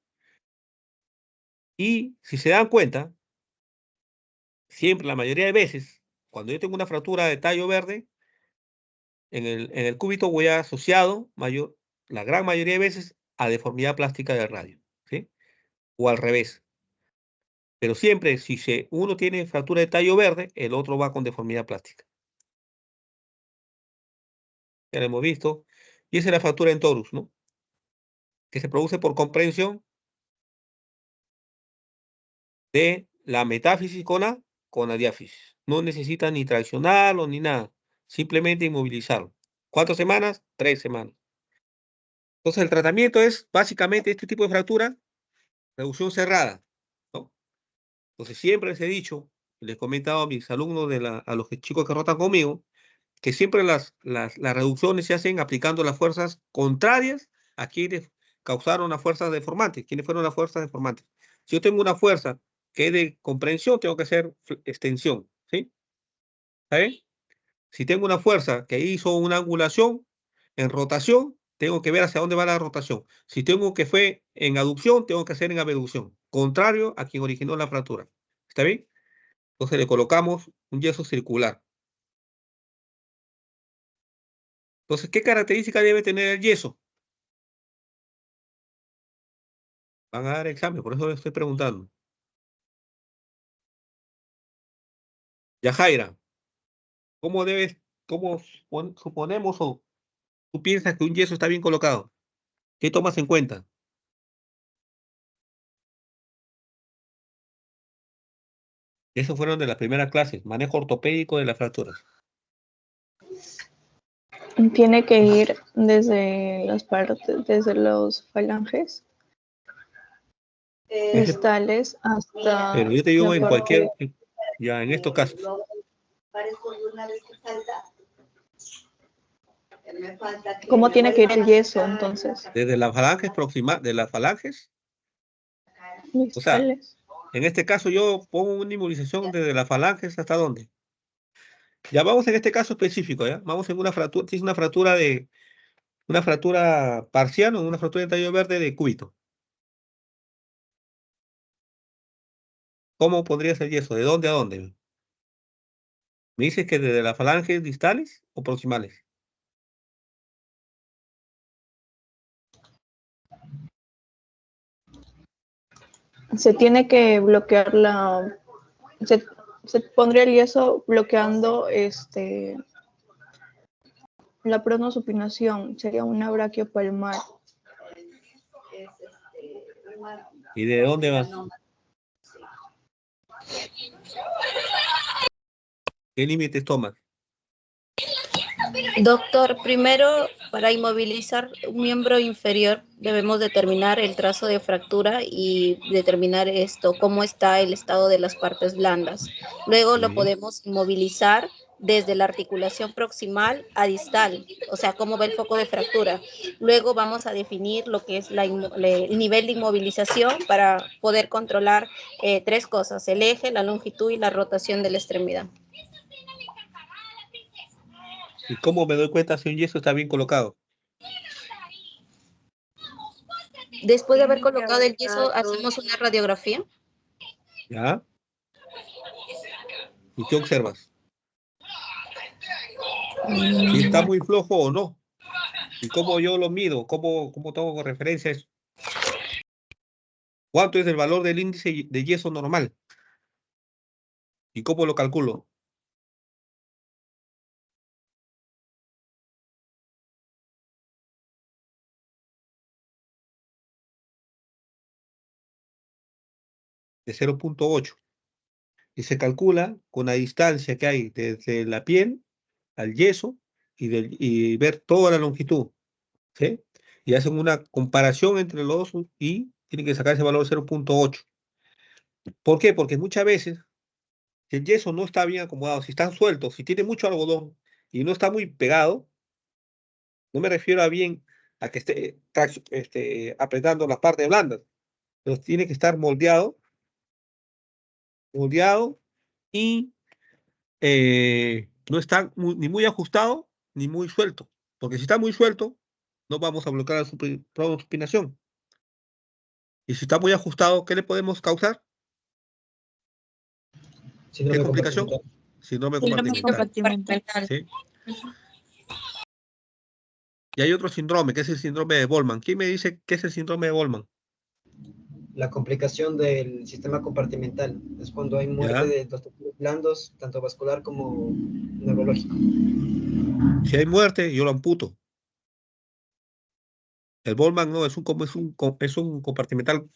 Y si se dan cuenta, siempre, la mayoría de veces, cuando yo tengo una fractura de tallo verde, en el cúbito voy asociado, la gran mayoría de veces, a deformidad plástica del radio, ¿sí? O al revés. Pero siempre, si uno tiene fractura de tallo verde, el otro va con deformidad plástica. Ya lo hemos visto. Y esa es la fractura en torus, ¿no? Que se produce por comprensión de la metáfisis con la diáfisis. No necesita ni traccionarlo ni nada. Simplemente inmovilizarlo. ¿Cuántas semanas? 3 semanas. Entonces, el tratamiento es básicamente este tipo de fractura, reducción cerrada, ¿no? Entonces, siempre les he dicho, les he comentado a mis alumnos, a los chicos que rotan conmigo, que siempre las reducciones se hacen aplicando las fuerzas contrarias a quienes causaron las fuerzas deformantes. ¿Quiénes fueron las fuerzas deformantes? Si yo tengo una fuerza que es de comprensión, tengo que hacer extensión, ¿sí? ¿Sabes? Si tengo una fuerza que hizo una angulación en rotación, tengo que ver hacia dónde va la rotación. Si tengo que fue en aducción, tengo que hacer en abducción, contrario a quien originó la fractura. ¿Está bien? Entonces le colocamos un yeso circular. Entonces, ¿qué característica debe tener el yeso? Van a dar examen, por eso le estoy preguntando. Yajaira, ¿cómo suponemos o tú piensas que un yeso está bien colocado? ¿Qué tomas en cuenta? Esos fueron de las primeras clases, manejo ortopédico de las fracturas. Tiene que ir desde las partes, desde los falanges distales hasta Pero yo te digo la en parte. ya en estos casos. ¿Cómo tiene que ir el yeso entonces? Desde las falanges de las falanges, o sea, Distales. en este caso yo pongo una inmovilización desde las falanges hasta dónde. Ya vamos en este caso específico, ¿ya? Vamos en una fractura, si es una fractura parcial o una fractura de tallo verde de cúbito. ¿Cómo pondrías el yeso? ¿De dónde a dónde? ¿Me dices que desde las falanges distales o proximales? Se tiene que bloquear se pondría el yeso bloqueando la pronosupinación, sería una braquiopalmar. ¿Y de dónde vas? ¿Qué límites tomas? Doctor, primero, para inmovilizar un miembro inferior, debemos determinar el trazo de fractura y determinar cómo está el estado de las partes blandas. Luego lo podemos inmovilizar desde la articulación proximal a distal, o sea, cómo va el foco de fractura. Luego vamos a definir lo que es el nivel de inmovilización para poder controlar tres cosas: el eje, la longitud y la rotación de la extremidad. ¿Y cómo me doy cuenta si un yeso está bien colocado? Después de haber colocado el yeso, hacemos una radiografía. ¿Ya? ¿Y qué observas? Si está muy flojo o no. ¿Y cómo yo lo mido? ¿Cómo tomo referencia a eso? ¿Cuánto es el valor del índice de yeso normal? ¿Y cómo lo calculo? De 0.8. Y se calcula con la distancia que hay desde la piel al yeso y ver toda la longitud, ¿sí? Y hacen una comparación entre los dos y tienen que sacar ese valor de 0.8. ¿Por qué? Porque muchas veces, si el yeso no está bien acomodado, si están sueltos, si tiene mucho algodón y no está muy pegado, no me refiero a bien a que esté apretando las partes blandas, pero tiene que estar moldeado y no está ni muy ajustado ni muy suelto, porque si está muy suelto, no vamos a bloquear la supinación. Y si está muy ajustado, ¿qué le podemos causar? ¿Qué Síndrome complicación? compartimental. Síndrome Síndrome compartimental. compartimental. ¿Sí? Y hay otro síndrome, que es el síndrome de Goldman. ¿Quién me dice qué es el síndrome de Goldman? La complicación del sistema compartimental es cuando hay muerte ¿Ya? de los tejidos blandos, tanto vascular como neurológico. Si hay muerte, yo lo amputo. El Goldman no, es un compartimental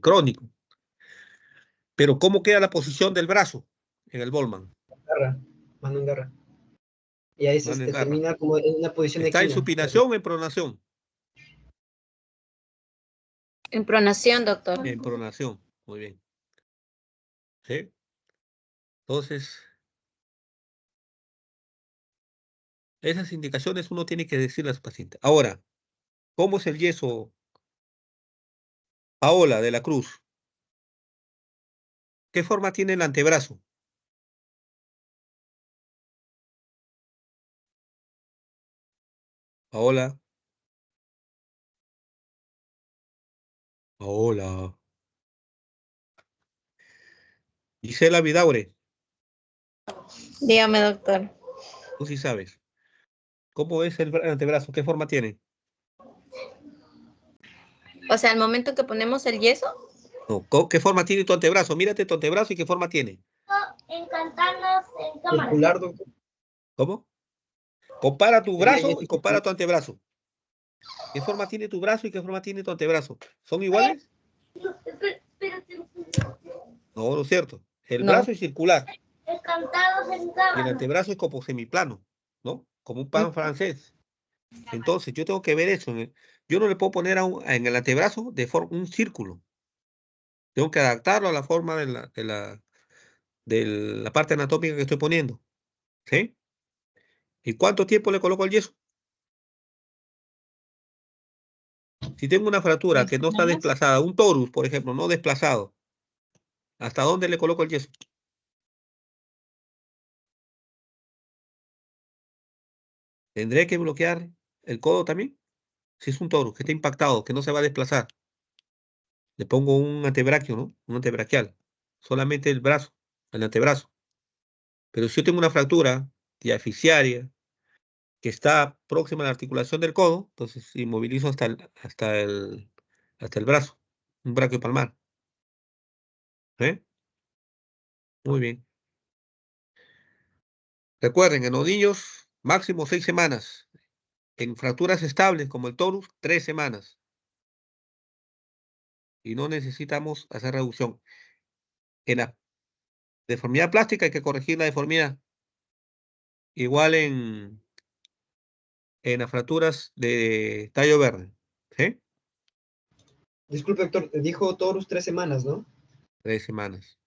crónico. Pero ¿cómo queda la posición del brazo en el Goldman? Garra, mano en garra. Y ahí Mano en se garra. termina como en una posición ¿Está en equina. supinación o en pronación? En pronación, doctor. En pronación. Muy bien. ¿Sí? Entonces, esas indicaciones uno tiene que decirle a su paciente. Ahora, ¿cómo es el yeso? Paola de la Cruz. ¿Qué forma tiene el antebrazo? Paola. Paola. Gisela Vidaure. Dígame, doctor. Tú sí sabes. ¿Cómo es el antebrazo? ¿Qué forma tiene? O sea, al momento en que ponemos el yeso. No, ¿qué forma tiene tu antebrazo? Mírate tu antebrazo y qué forma tiene. Encantarnos en cámara. Circular, doctor. ¿Cómo? Compara tu brazo y compara circular. tu antebrazo. ¿Qué forma tiene tu brazo y qué forma tiene tu antebrazo? ¿Son iguales? No, no es cierto. El No. brazo es circular Encantados en y el cámara. antebrazo es como semiplano, ¿no? Como un pan francés. Entonces, yo tengo que ver eso. Yo no le puedo poner en el antebrazo un círculo. Tengo que adaptarlo a la forma de la parte anatómica que estoy poniendo. ¿Sí? ¿Y cuánto tiempo le coloco el yeso? Si tengo una fractura que no está desplazada, un torus, por ejemplo, no desplazado, ¿hasta dónde le coloco el yeso? ¿Tendré que bloquear el codo también? Si es un torus que está impactado, que no se va a desplazar. Le pongo un antebraquio, ¿no? Un antebraquial. Solamente el brazo, el antebrazo. Pero si yo tengo una fractura diafisaria que está próxima a la articulación del codo, entonces inmovilizo hasta el brazo, un braquio palmar. ¿Eh? Muy bien. Recuerden, en nodillos, máximo 6 semanas. En fracturas estables como el torus, 3 semanas. Y no necesitamos hacer reducción. En la deformidad plástica hay que corregir la deformidad. Igual en las fracturas de tallo verde. ¿Sí? Disculpe, doctor, dijo Torus 3 semanas, ¿no? 3 semanas.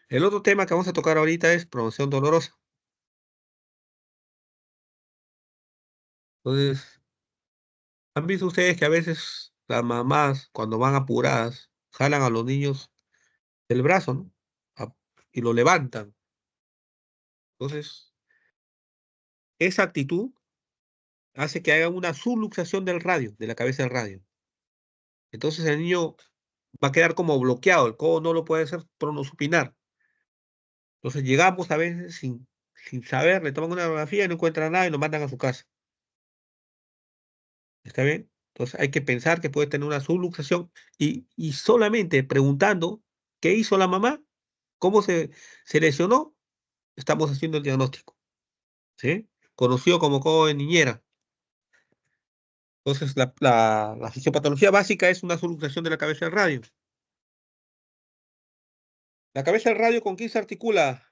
El otro tema que vamos a tocar ahorita es promoción dolorosa. Entonces, ¿han visto ustedes que a veces las mamás, cuando van apuradas, jalan a los niños del brazo, ¿no? A- y lo levantan. Entonces, esa actitud hace que haga una subluxación del radio, de la cabeza del radio. Entonces el niño va a quedar como bloqueado, el codo no lo puede hacer pronosupinar. Entonces llegamos a veces sin saber, le toman una radiografía y no encuentran nada y lo mandan a su casa. ¿Está bien? Entonces hay que pensar que puede tener una subluxación y solamente preguntando qué hizo la mamá, cómo se lesionó, estamos haciendo el diagnóstico. ¿Sí? Conocido como codo de niñera. Entonces la fisiopatología básica es una subluxación de la cabeza del radio. La cabeza del radio, ¿con quién se articula?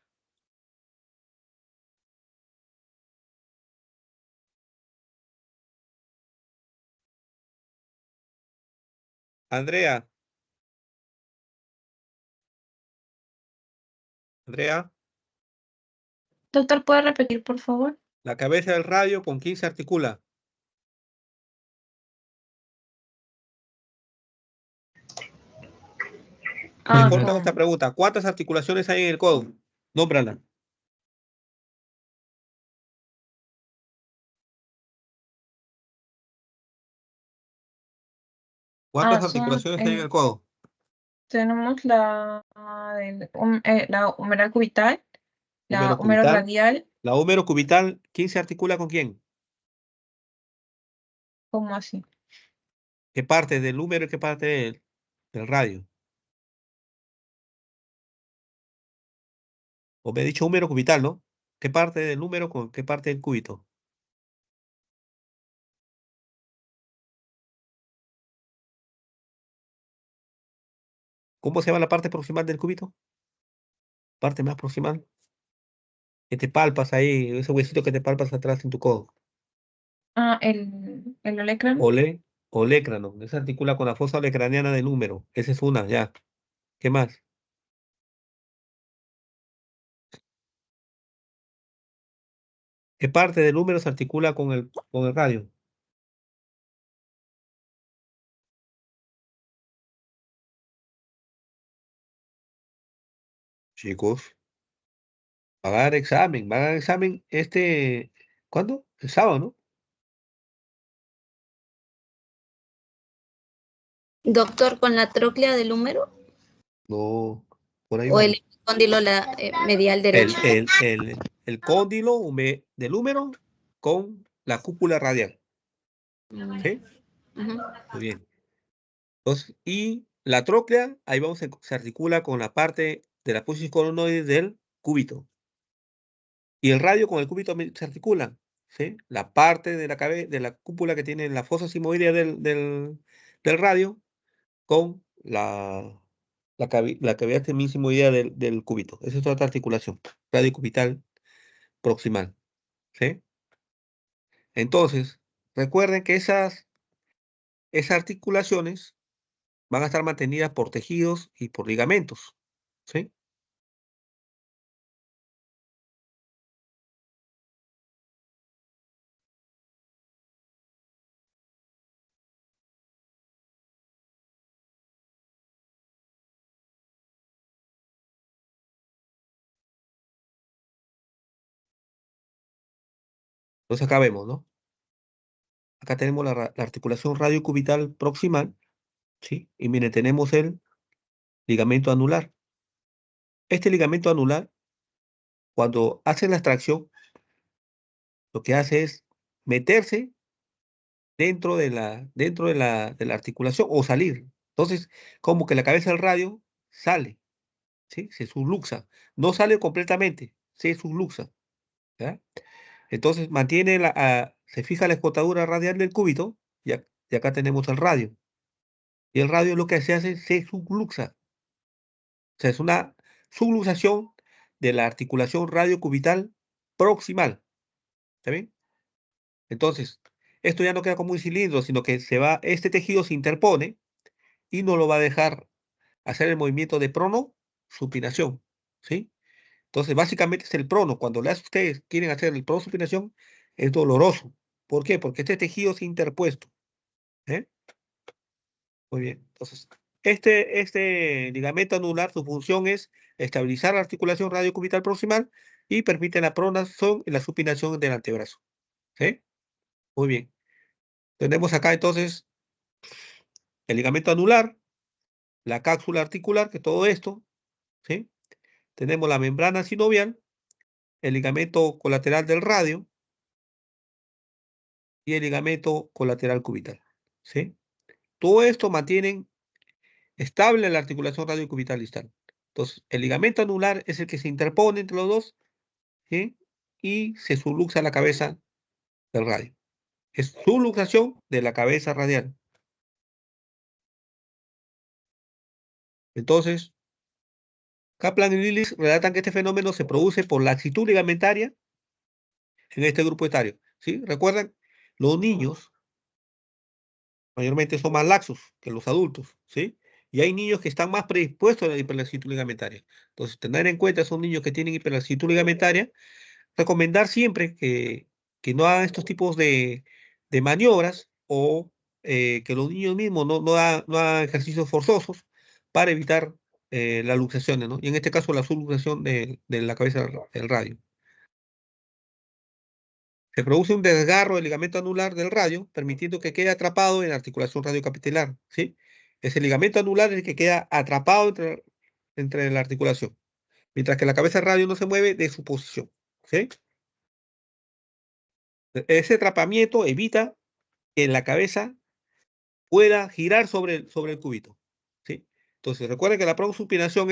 Andrea, Andrea, Doctor, ¿puede repetir, por favor? la cabeza del radio, ¿con quién se articula? Ah, Mejor te hago esta con... pregunta. ¿Cuántas articulaciones hay en el codo? Nómbrala. ¿Cuántas Son, articulaciones hay en el codo? tenemos la humeral cubital, la Húmero húmero cubital. radial, La húmero cubital, ¿quién se articula con quién? ¿cómo así? ¿Qué parte del húmero y qué parte del radio? O me he dicho húmero cubital, ¿no? ¿Qué parte del húmero con qué parte del cúbito? ¿Cómo se llama la parte proximal del cúbito? Parte más proximal. Que te palpas ahí, ese huesito que te palpas atrás en tu codo. Ah, el olecrano. Ole, olecrano. Se articula con la fosa olecraniana del húmero. Esa es una, ya. ¿Qué más? ¿Qué parte del húmero se articula con el radio? Chicos, van a dar examen ¿cuándo? El sábado, ¿no? Doctor, con la tróclea del húmero No, por ahí o el vamos. epicóndilo medial El, derecho. el, el cóndilo del húmero con la cúpula radial. Mm, ¿Sí? ujú. Muy bien. Entonces, y la tróclea, ahí vamos, se articula con la parte de la apófisis coronoide del cúbito. Y el radio con el cúbito se articulan, ¿sí? La parte de la de la cúpula que tiene la fosa sigmoidea del radio con la cavidad sigmoidea del cúbito. Esa es otra articulación, radio cubital proximal, ¿sí? Entonces, recuerden que esas articulaciones van a estar mantenidas por tejidos y por ligamentos, ¿sí? Entonces acá vemos, ¿no? Acá tenemos la articulación radiocubital proximal ¿sí? Y miren, tenemos el ligamento anular. Este ligamento anular, cuando hace la extracción, lo que hace es meterse dentro de la articulación o salir. Entonces, como que la cabeza del radio sale, ¿sí? Se subluxa. No sale completamente, se subluxa, ¿ya? Entonces, se fija la escotadura radial del cúbito y acá tenemos el radio. Y el radio lo que se hace, se subluxa. O sea, es una subluxación de la articulación radiocubital proximal. ¿Está bien? Entonces, esto ya no queda como un cilindro, sino que este tejido se interpone y no lo va a dejar hacer el movimiento de pronosupinación, ¿sí? Entonces, básicamente es el prono. Cuando ustedes quieren hacer el pronosupinación, es doloroso. ¿Por qué? Porque este tejido se ha interpuesto. ¿Eh? Muy bien. Entonces, este ligamento anular, su función es estabilizar la articulación radiocubital proximal y permite la pronación y la supinación del antebrazo. ¿Sí? Muy bien. Tenemos acá entonces el ligamento anular, la cápsula articular, que todo esto, ¿sí? Tenemos la membrana sinovial, el ligamento colateral del radio y el ligamento colateral cubital, ¿sí? Todo esto mantienen estable la articulación radiocubital distal. Entonces, el ligamento anular es el que se interpone entre los dos, ¿sí? Y se subluxa la cabeza del radio. Es subluxación de la cabeza radial. Entonces, Kaplan y Lillis relatan que este fenómeno se produce por laxitud ligamentaria en este grupo etario, ¿sí? Recuerdan, los niños mayormente son más laxos que los adultos, ¿sí? Y hay niños que están más predispuestos a la hiperlaxitud ligamentaria. Entonces, tener en cuenta esos niños que tienen hiperlaxitud ligamentaria, recomendar siempre que no hagan estos tipos de maniobras o que los niños mismos no hagan ejercicios forzosos para evitar las luxaciones, ¿no? Y en este caso la subluxación de la cabeza del radio. Se produce un desgarro del ligamento anular del radio, permitiendo que quede atrapado en la articulación radiocapitelar, ¿sí? Ese ligamento anular es el que queda atrapado entre la articulación, mientras que la cabeza del radio no se mueve de su posición, ¿sí? Ese atrapamiento evita que la cabeza pueda girar sobre el cúbito, ¿sí? Entonces, recuerden que la pronosupinación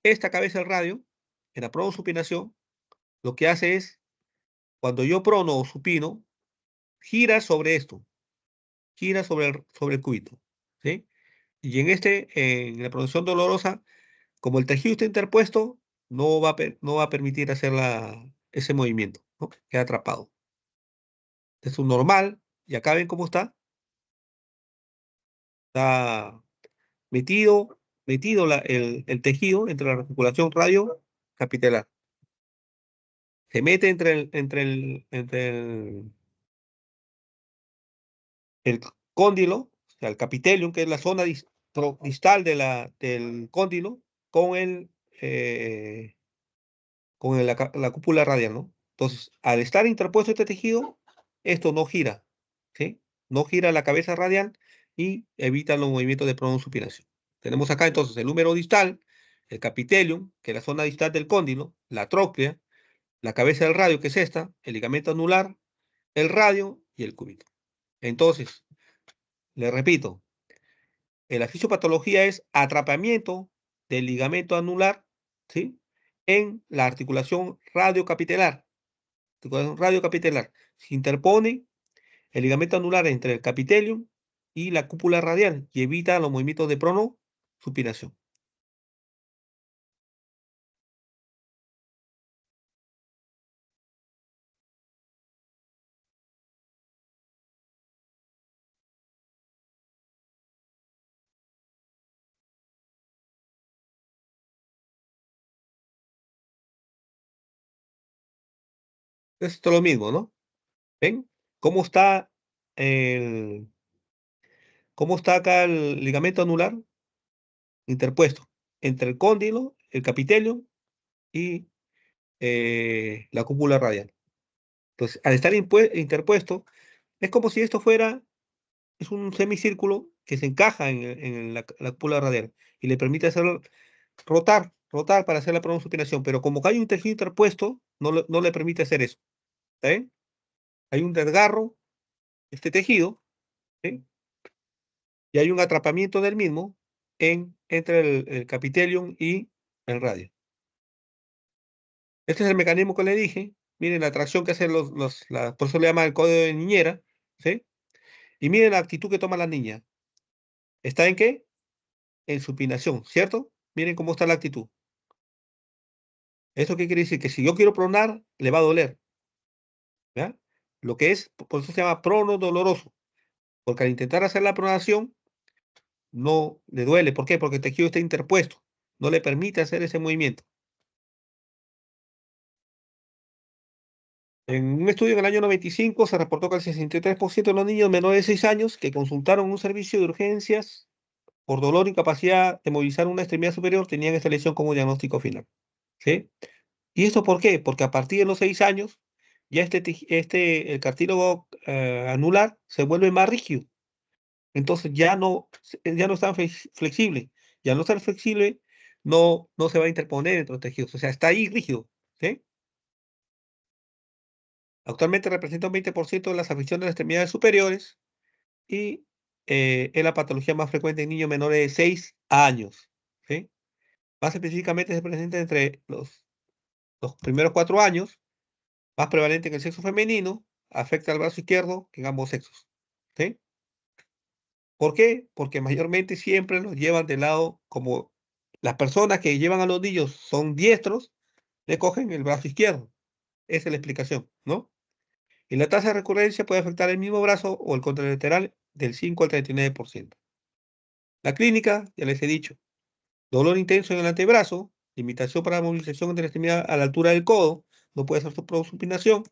esta cabeza del radio, en la pronosupinación, lo que hace es, cuando yo prono o supino, gira sobre esto, gira sobre el cúbito, ¿sí? Y en la pronunciación dolorosa, como el tejido está interpuesto, no va a permitir hacer ese movimiento, ¿no? Queda atrapado. Es un normal, y acá ven cómo está. Está metido el tejido entre la articulación radiocapitelar. Se mete el cóndilo, o sea, el capitelium, que es la zona distal del cóndilo, con la cúpula radial, ¿no? Entonces, al estar interpuesto este tejido, esto no gira, ¿sí? No gira la cabeza radial y evita los movimientos de pronosupinación. Tenemos acá entonces el húmero distal, el capitelium, que es la zona distal del cóndilo, la tróclea, la cabeza del radio, que es esta, el ligamento anular, el radio y el cúbito. Entonces, le repito, la fisiopatología es atrapamiento del ligamento anular, ¿sí? En la articulación radiocapitelar. Se interpone el ligamento anular entre el capitelium y la cúpula radial y evita los movimientos de pronosupinación. Esto es lo mismo, ¿no? ¿Ven? ¿Cómo está el, cómo está acá el ligamento anular? Interpuesto entre el cóndilo, el capitelium y la cúpula radial. Entonces, al estar interpuesto, es como si esto es un semicírculo que se encaja en la cúpula radial y le permite hacer rotar para hacer la pronosupinación, pero como que hay un tejido interpuesto, no le permite hacer eso. ¿Está bien? Hay un desgarro, este tejido, ¿sí? Y hay un atrapamiento del mismo entre el capitelium y el radio. Este es el mecanismo que le dije. Miren la atracción que hacen por eso le llama el código de niñera, ¿sí? Y miren la actitud que toma la niña. ¿Está en qué? En supinación, ¿cierto? Miren cómo está la actitud. ¿Eso qué quiere decir? Que si yo quiero pronar, le va a doler. ¿Ya? Lo que es, por eso se llama prono doloroso. Porque al intentar hacer la pronación, no le duele. ¿Por qué? Porque el tejido está interpuesto. No le permite hacer ese movimiento. En un estudio en el año 95 se reportó que el 63% de los niños menores de 6 años que consultaron un servicio de urgencias por dolor o incapacidad de movilizar una extremidad superior tenían esta lesión como diagnóstico final. ¿Sí? ¿Y esto por qué? Porque a partir de los 6 años ya el cartílago anular se vuelve más rígido. Entonces ya no es tan flexible. Ya no estar flexible, no se va a interponer entre los tejidos. O sea, está ahí rígido. ¿Sí? Actualmente representa un 20% de las afecciones de las extremidades superiores y es la patología más frecuente en niños menores de 6 años. ¿Sí? Más específicamente se presenta entre los primeros 4 años, más prevalente en el sexo femenino, afecta al brazo izquierdo que en ambos sexos. ¿Sí? ¿Por qué? Porque mayormente siempre los llevan de lado, como las personas que llevan a los niños son diestros, le cogen el brazo izquierdo. Esa es la explicación, ¿no? Y la tasa de recurrencia puede afectar el mismo brazo o el contralateral del 5 al 39%. La clínica, ya les he dicho, dolor intenso en el antebrazo, limitación para la movilización de la extremidad a la altura del codo, no puede ser su supinación,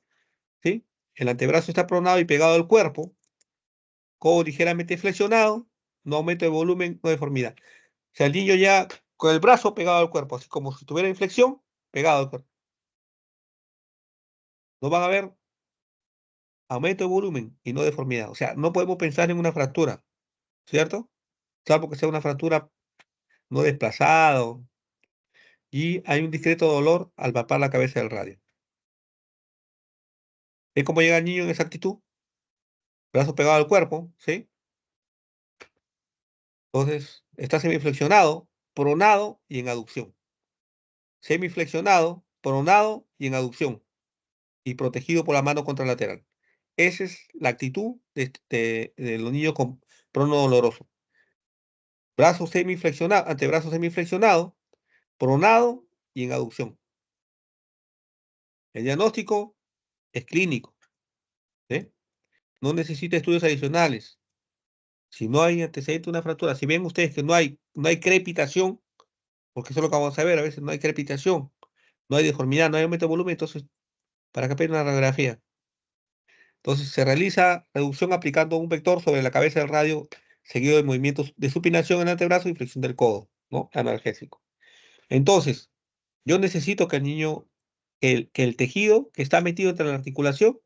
¿sí? El antebrazo está pronado y pegado al cuerpo, codo ligeramente flexionado, no aumento de volumen, no deformidad. O sea, el niño ya con el brazo pegado al cuerpo, así como si tuviera inflexión, pegado al cuerpo. No van a ver aumento de volumen y no deformidad. O sea, no podemos pensar en una fractura, ¿cierto? Salvo que sea una fractura no desplazado y hay un discreto dolor al palpar la cabeza del radio. ¿Es cómo llega el niño en esa actitud? Brazo pegado al cuerpo, ¿sí? Entonces, está semiflexionado, pronado y en aducción. Semiflexionado, pronado y en aducción. Y protegido por la mano contralateral. Esa es la actitud de los niños con prono doloroso. Brazo semiflexionado, antebrazo semiflexionado, pronado y en aducción. El diagnóstico es clínico, ¿sí? No necesita estudios adicionales. Si no hay antecedente de una fractura, si ven ustedes que no hay crepitación, porque eso es lo que vamos a ver, a veces no hay crepitación, no hay deformidad, no hay aumento de volumen, entonces, ¿para qué pedir una radiografía? Entonces, se realiza reducción aplicando un vector sobre la cabeza del radio, seguido de movimientos de supinación en el antebrazo y flexión del codo, ¿no? Analgésico. Entonces, yo necesito que el niño, que el tejido que está metido entre la articulación,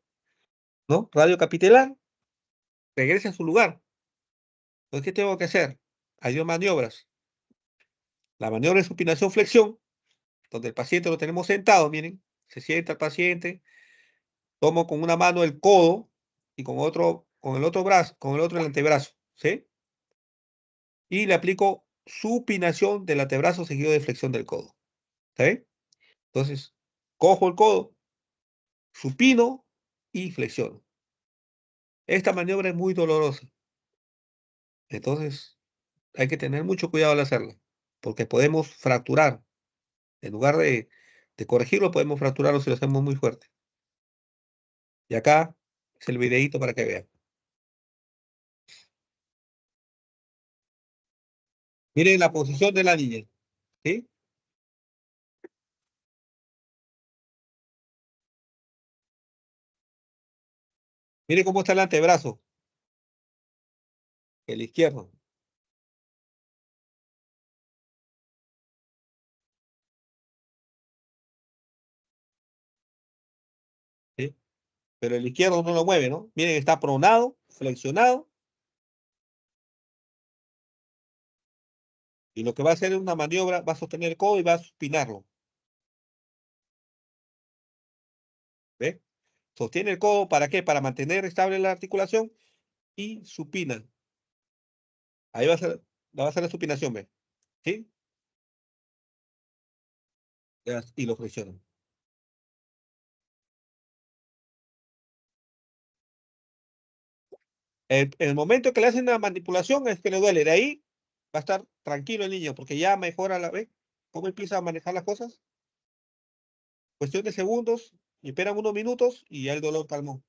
¿no? Radiocapitelar, regrese a su lugar. Entonces, ¿qué tengo que hacer? Hay dos maniobras. La maniobra de supinación-flexión, donde el paciente lo tenemos sentado, miren, se sienta el paciente, tomo con una mano el codo y con el otro brazo, con el otro el antebrazo, ¿sí? Y le aplico supinación del antebrazo seguido de flexión del codo, ¿sí? Entonces, cojo el codo, supino y flexiono. Esta maniobra es muy dolorosa, entonces hay que tener mucho cuidado al hacerla, porque podemos fracturar. En lugar de corregirlo, podemos fracturarlo si lo hacemos muy fuerte. Y acá es el videíto para que vean. Miren la posición de la niña, ¿sí? Miren cómo está el antebrazo, el izquierdo, ¿sí? Pero el izquierdo no lo mueve, ¿no? Miren, está pronado, flexionado Y lo que va a hacer es una maniobra, va a sostener el codo y va a supinarlo. ¿Ve? Sostiene el codo, ¿para qué? Para mantener estable la articulación y supina. Ahí va a ser la supinación, ¿ve? ¿Sí? Y lo flexiona. En el momento que le hacen la manipulación es que le duele. De ahí va a estar tranquilo el niño, porque ya mejora la vez. ¿Cómo empieza a manejar las cosas? Cuestión de segundos, y esperan unos minutos y ya el dolor calmó.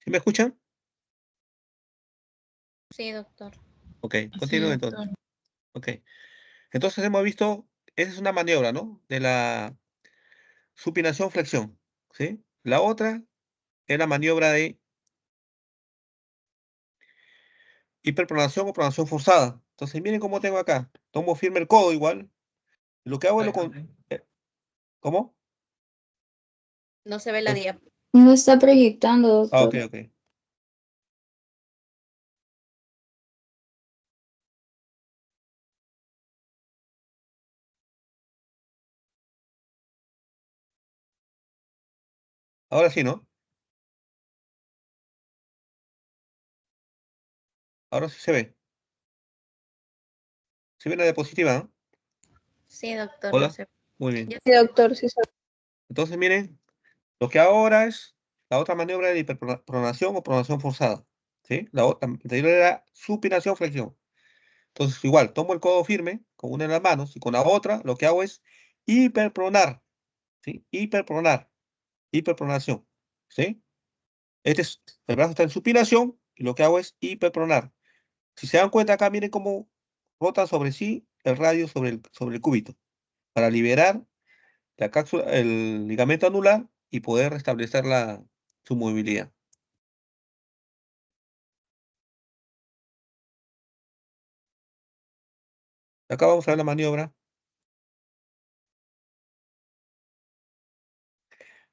¿Sí me escuchan? Sí, doctor. Ok, Sí, continúo doctor. entonces. Ok. Entonces hemos visto, esa es una maniobra, ¿no? De la supinación-flexión, ¿sí? La otra es la maniobra de hiperpronación o pronación forzada. Entonces miren cómo tengo acá. Tomo firme el codo igual. Lo que hago es ¿Cómo? No se ve la Pues, diapositiva. No está proyectando, ok, doctor. ok. Ahora sí, ¿no? Ahora sí se ve. ¿Se ve la diapositiva, no? Sí, doctor, no Hola. se Muy bien. ya Sí, doctor, sí. Entonces miren, lo que ahora es la otra maniobra de hiperpronación o pronación forzada. ¿Sí? La otra anterior era supinación-flexión. Entonces, igual, tomo el codo firme con una de las manos y con la otra lo que hago es hiperpronar, ¿sí? Hiperpronar, hiperpronación, ¿sí? El brazo está en supinación y lo que hago es hiperpronar. Si se dan cuenta acá, miren cómo rota sobre sí el radio sobre el cúbito para liberar la cápsula, el ligamento anular y poder restablecer su movilidad. Acá vamos a ver la maniobra.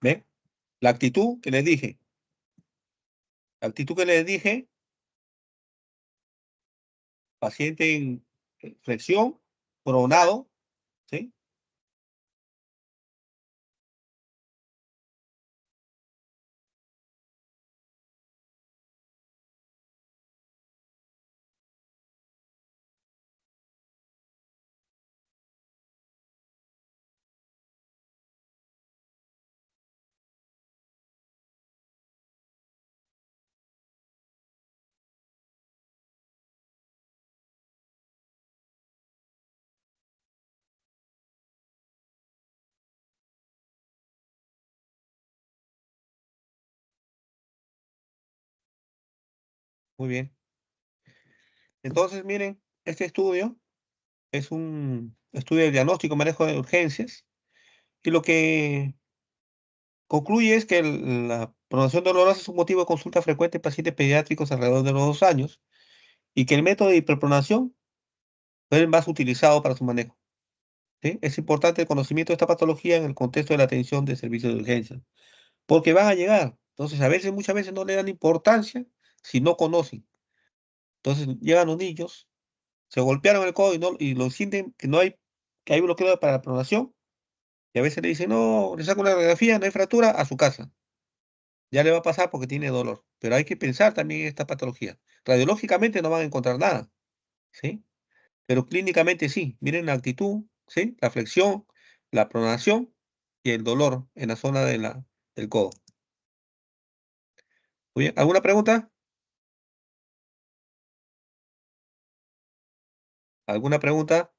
¿Ven? La actitud que les dije. La actitud que les dije, paciente en flexión, pronado, ¿sí? Muy bien. Entonces, miren, este estudio es un estudio de diagnóstico y manejo de urgencias y lo que concluye es que la pronación dolorosa es un motivo de consulta frecuente en pacientes pediátricos alrededor de los 2 años y que el método de hiperpronación es el más utilizado para su manejo. ¿Sí? Es importante el conocimiento de esta patología en el contexto de la atención de servicios de urgencia, porque van a llegar. Entonces, muchas veces no le dan importancia si no conocen. Entonces, llegan los niños, se golpearon el codo y lo sienten que hay bloqueo para la pronación, y a veces le dicen, no, le saco una radiografía, no hay fractura, a su casa. Ya le va a pasar porque tiene dolor. Pero hay que pensar también en esta patología. Radiológicamente no van a encontrar nada, ¿sí? Pero clínicamente sí. Miren la actitud, ¿sí? La flexión, la pronación y el dolor en la zona del codo. Muy bien. ¿Alguna pregunta? ¿Alguna pregunta?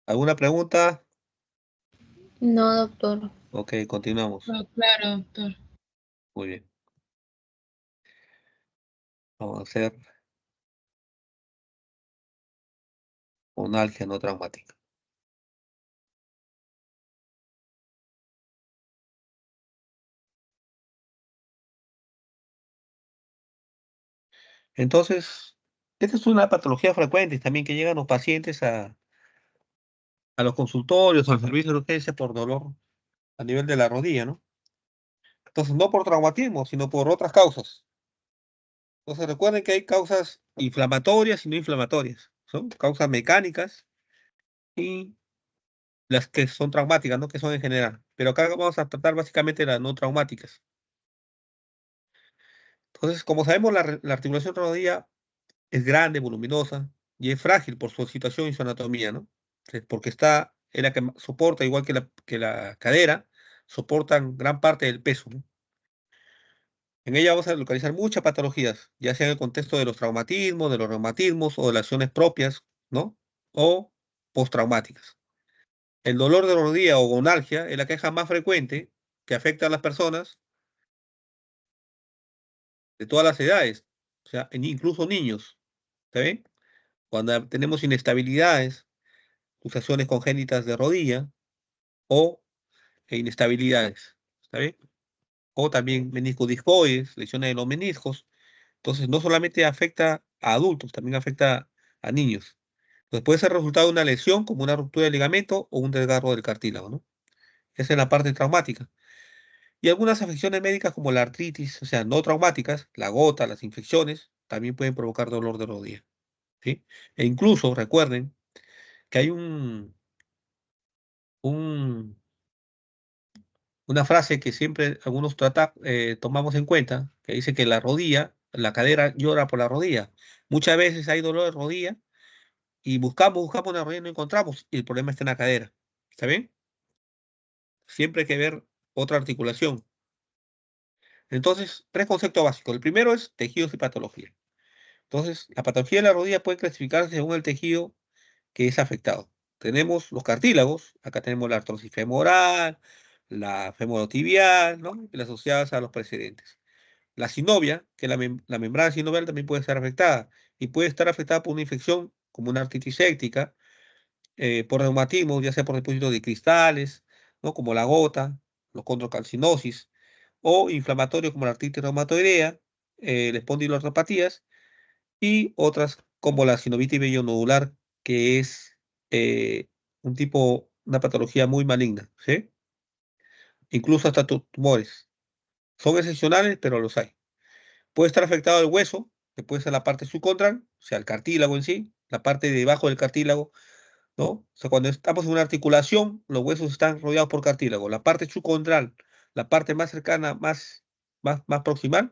¿Alguna pregunta? No, doctor. Ok, continuamos. No, claro, doctor. Muy bien. Vamos a hacer onalgia no traumática. Entonces, esta es una patología frecuente también que llegan los pacientes a los consultorios o al servicio de urgencia por dolor a nivel de la rodilla, ¿no? Entonces, no por traumatismo, sino por otras causas. Entonces, recuerden que hay causas inflamatorias y no inflamatorias. Son causas mecánicas y las que son traumáticas, ¿no? Que son en general. Pero acá vamos a tratar básicamente las no traumáticas. Entonces, como sabemos, la articulación de la rodilla es grande, voluminosa y es frágil por su situación y su anatomía, ¿no? Porque es la que soporta, igual que la cadera, soportan gran parte del peso, ¿no? En ella vamos a localizar muchas patologías, ya sea en el contexto de los traumatismos, de los reumatismos o de las lesiones propias, ¿no? O postraumáticas. El dolor de rodilla o gonalgia es la queja más frecuente que afecta a las personas de todas las edades, o sea, incluso niños, ¿está bien? Cuando tenemos inestabilidades, luxaciones congénitas de rodilla o inestabilidades, ¿está bien? O también meniscos discoides, lesiones de los meniscos. Entonces, no solamente afecta a adultos, también afecta a niños. Entonces, puede ser resultado de una lesión como una ruptura del ligamento o un desgarro del cartílago, ¿no? Esa es la parte traumática. Y algunas afecciones médicas como la artritis, o sea, no traumáticas, la gota, las infecciones, también pueden provocar dolor de rodilla, ¿sí? E incluso, recuerden que hay un, una frase que siempre algunos tomamos en cuenta, que dice que la cadera llora por la rodilla. Muchas veces hay dolor de rodilla y buscamos una rodilla y no encontramos, y el problema está en la cadera. ¿Está bien? Siempre hay que ver otra articulación. Entonces, 3 conceptos básicos. El primero es tejidos y patología. Entonces, la patología de la rodilla puede clasificarse según el tejido que es afectado. Tenemos los cartílagos, acá tenemos la artrosis femoral, la femorotibial, ¿no? Y las asociadas a los precedentes. La sinovia, que la membrana sinovial también puede estar afectada y puede estar afectada por una infección como una artritis séptica, por reumatismo, ya sea por depósitos de cristales, ¿no? Como la gota, los condrocalcinosis, o inflamatorio como la artritis reumatoidea, las espondiloartropatías y otras como la sinovitis vellonodular, que es eh, una patología muy maligna, ¿sí? Incluso hasta tumores. Son excepcionales, pero los hay. Puede estar afectado el hueso, que puede ser la parte subcondral, o sea, el cartílago en sí, la parte de debajo del cartílago, ¿no? O sea, cuando estamos en una articulación, los huesos están rodeados por cartílago. La parte subcondral, la parte más cercana, más proximal,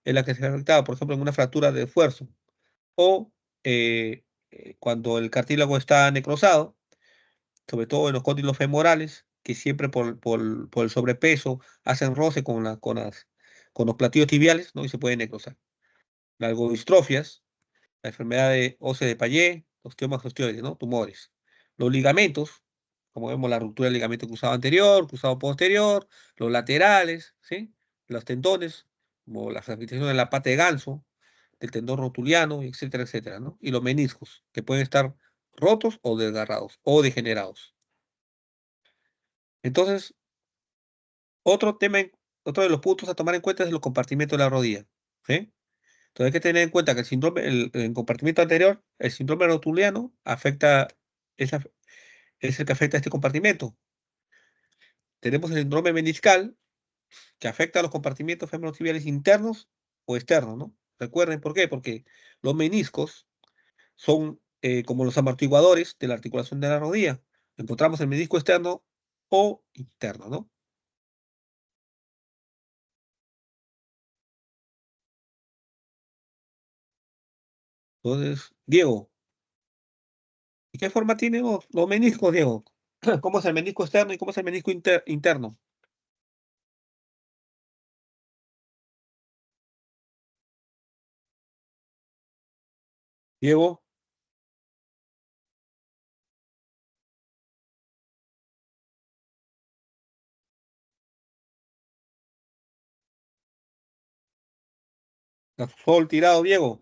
es la que se ve afectada, por ejemplo, en una fractura de esfuerzo. O cuando el cartílago está necrosado, sobre todo en los cóndilos femorales, que siempre por el sobrepeso hacen roce con los platillos tibiales, ¿no? Y se pueden necrosar. Las algodistrofias, la enfermedad de ósea de Payet, osteomas osteoides, ¿no? Tumores. Los ligamentos, como vemos la ruptura del ligamento cruzado anterior, cruzado posterior, los laterales, ¿sí? Los tendones, como la afectación de la pata de ganso, del tendón rotuliano, etcétera, etcétera, ¿no? Y los meniscos, que pueden estar rotos o desgarrados o degenerados. Entonces, otro tema, otro de los puntos a tomar en cuenta es los compartimentos de la rodilla, ¿sí? Entonces hay que tener en cuenta que el compartimento anterior, el síndrome rotuliano, esa- es el que afecta a este compartimento. Tenemos el síndrome meniscal, que afecta a los compartimientos femorotibiales internos o externos, ¿no? Recuerden por qué, porque los meniscos son como los amortiguadores de la articulación de la rodilla. Encontramos el menisco externo o interno, ¿no? Entonces, Diego, ¿y qué forma tienen los meniscos, Diego? ¿Cómo es el menisco externo y cómo es el menisco interno? Diego, ¿está sol tirado, Diego?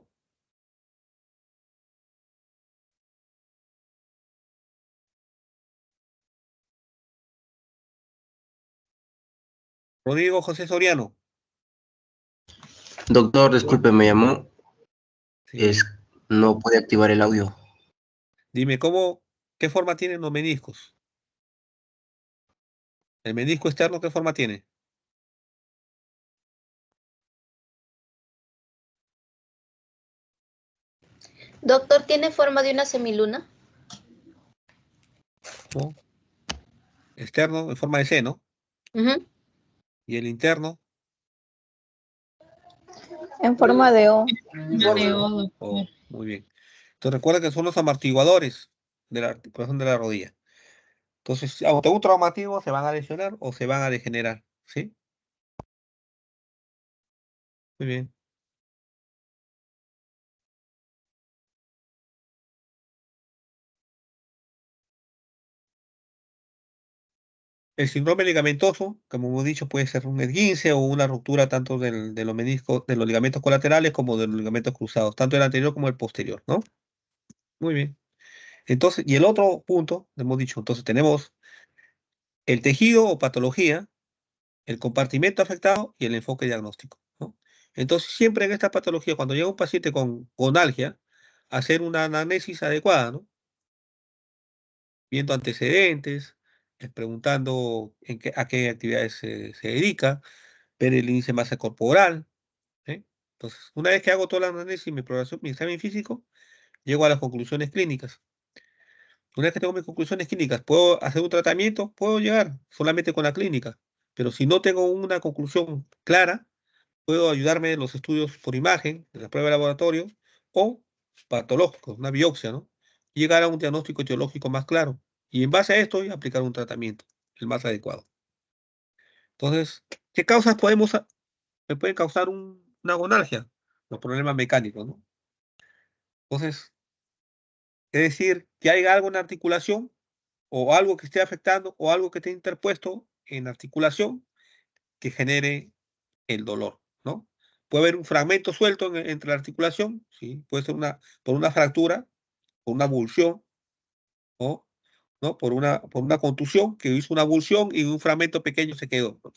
Rodrigo José Soriano. Doctor, disculpe, me llamó. Sí. No puede activar el audio. Dime, ¿qué forma tienen los meniscos? ¿El menisco externo qué forma tiene? Doctor, ¿tiene forma de una semiluna? ¿No? Externo en forma de C, ¿no? Ujú. Y el interno, En forma de O. oh, muy bien. Entonces recuerda que son los amortiguadores de la articulación de la rodilla. Entonces, si ante un traumatismo se van a lesionar o se van a degenerar, ¿sí? Muy bien. El síndrome ligamentoso, como hemos dicho, puede ser un esguince o una ruptura tanto de los meniscos, de los ligamentos colaterales como de los ligamentos cruzados, tanto el anterior como el posterior, ¿no? Muy bien. Entonces, y el otro punto, hemos dicho, entonces tenemos el tejido o patología, el compartimento afectado y el enfoque diagnóstico, ¿no? Entonces, siempre en esta patología, cuando llega un paciente con gonalgia, hacer una anamnesis adecuada, ¿no? Viendo antecedentes, preguntando a qué actividades se dedica, ver el índice de masa corporal, ¿sí? Entonces, una vez que hago toda la análisis y mi examen físico, llego a las conclusiones clínicas. Una vez que tengo mis conclusiones clínicas, ¿puedo hacer un tratamiento? Puedo llegar solamente con la clínica, pero si no tengo una conclusión clara, puedo ayudarme en los estudios por imagen, de la prueba de laboratorio, o patológicos, una biopsia, ¿no? Y llegar a un diagnóstico etiológico más claro. Y en base a esto, aplicar un tratamiento, el más adecuado. Entonces, ¿qué causas me pueden causar una gonalgia? Los problemas mecánicos, ¿no? Entonces, es decir, que haya algo en la articulación o algo que esté afectando o algo que esté interpuesto en la articulación que genere el dolor, ¿no? Puede haber un fragmento suelto entre la articulación, ¿sí? Puede ser por una fractura, por una avulsión, ¿no? Por una contusión que hizo una avulsión y un fragmento pequeño se quedó, ¿no?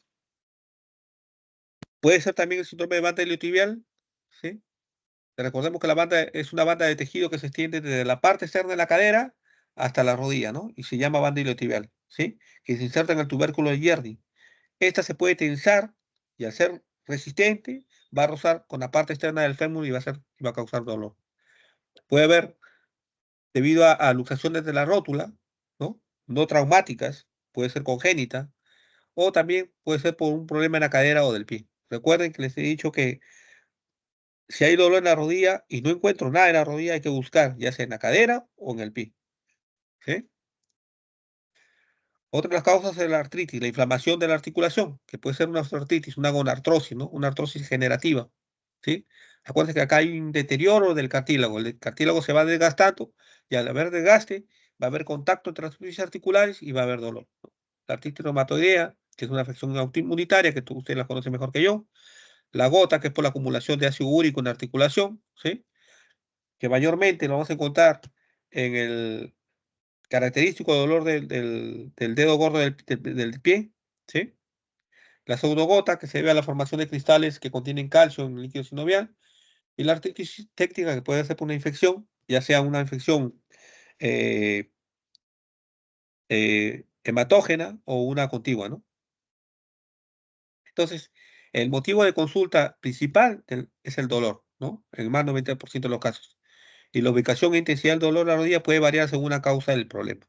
Puede ser también el síndrome de banda iliotibial, ¿sí? Recordemos que la banda es una banda de tejido que se extiende desde la parte externa de la cadera hasta la rodilla, ¿no? Y se llama banda iliotibial, ¿sí? Que se inserta en el tubérculo de Yerdi. Esta se puede tensar y al ser resistente va a rozar con la parte externa del fémur y va a causar dolor. Puede haber, debido a luxaciones de la rótula, ¿no? No traumáticas, puede ser congénita, o también puede ser por un problema en la cadera o del pie. Recuerden que les he dicho que si hay dolor en la rodilla y no encuentro nada en la rodilla, hay que buscar, ya sea en la cadera o en el pie, ¿sí? Otra de las causas es la artritis, la inflamación de la articulación, que puede ser una osteoartritis, una gonartrosis, ¿no? Una artrosis generativa, ¿sí? Acuérdense que acá hay un deterioro del cartílago. El cartílago se va desgastando y al haber desgaste va a haber contacto entre las superficies articulares y va a haber dolor, ¿no? La artritis reumatoidea, que es una afección autoinmunitaria, que ustedes la conocen mejor que yo. La gota, que es por la acumulación de ácido úrico en la articulación, ¿sí? Que mayormente lo vamos a encontrar en el característico dolor del dedo gordo del pie, ¿sí? La pseudogota, que se debe a la formación de cristales que contienen calcio en el líquido sinovial, y la artritis técnica, que puede ser por una infección, ya sea una infección eh, hematógena o una contigua, ¿no? Entonces, el motivo de consulta principal es el dolor, ¿no? En más del 90% de los casos. Y la ubicación e intensidad del dolor de la rodilla puede variar según la causa del problema.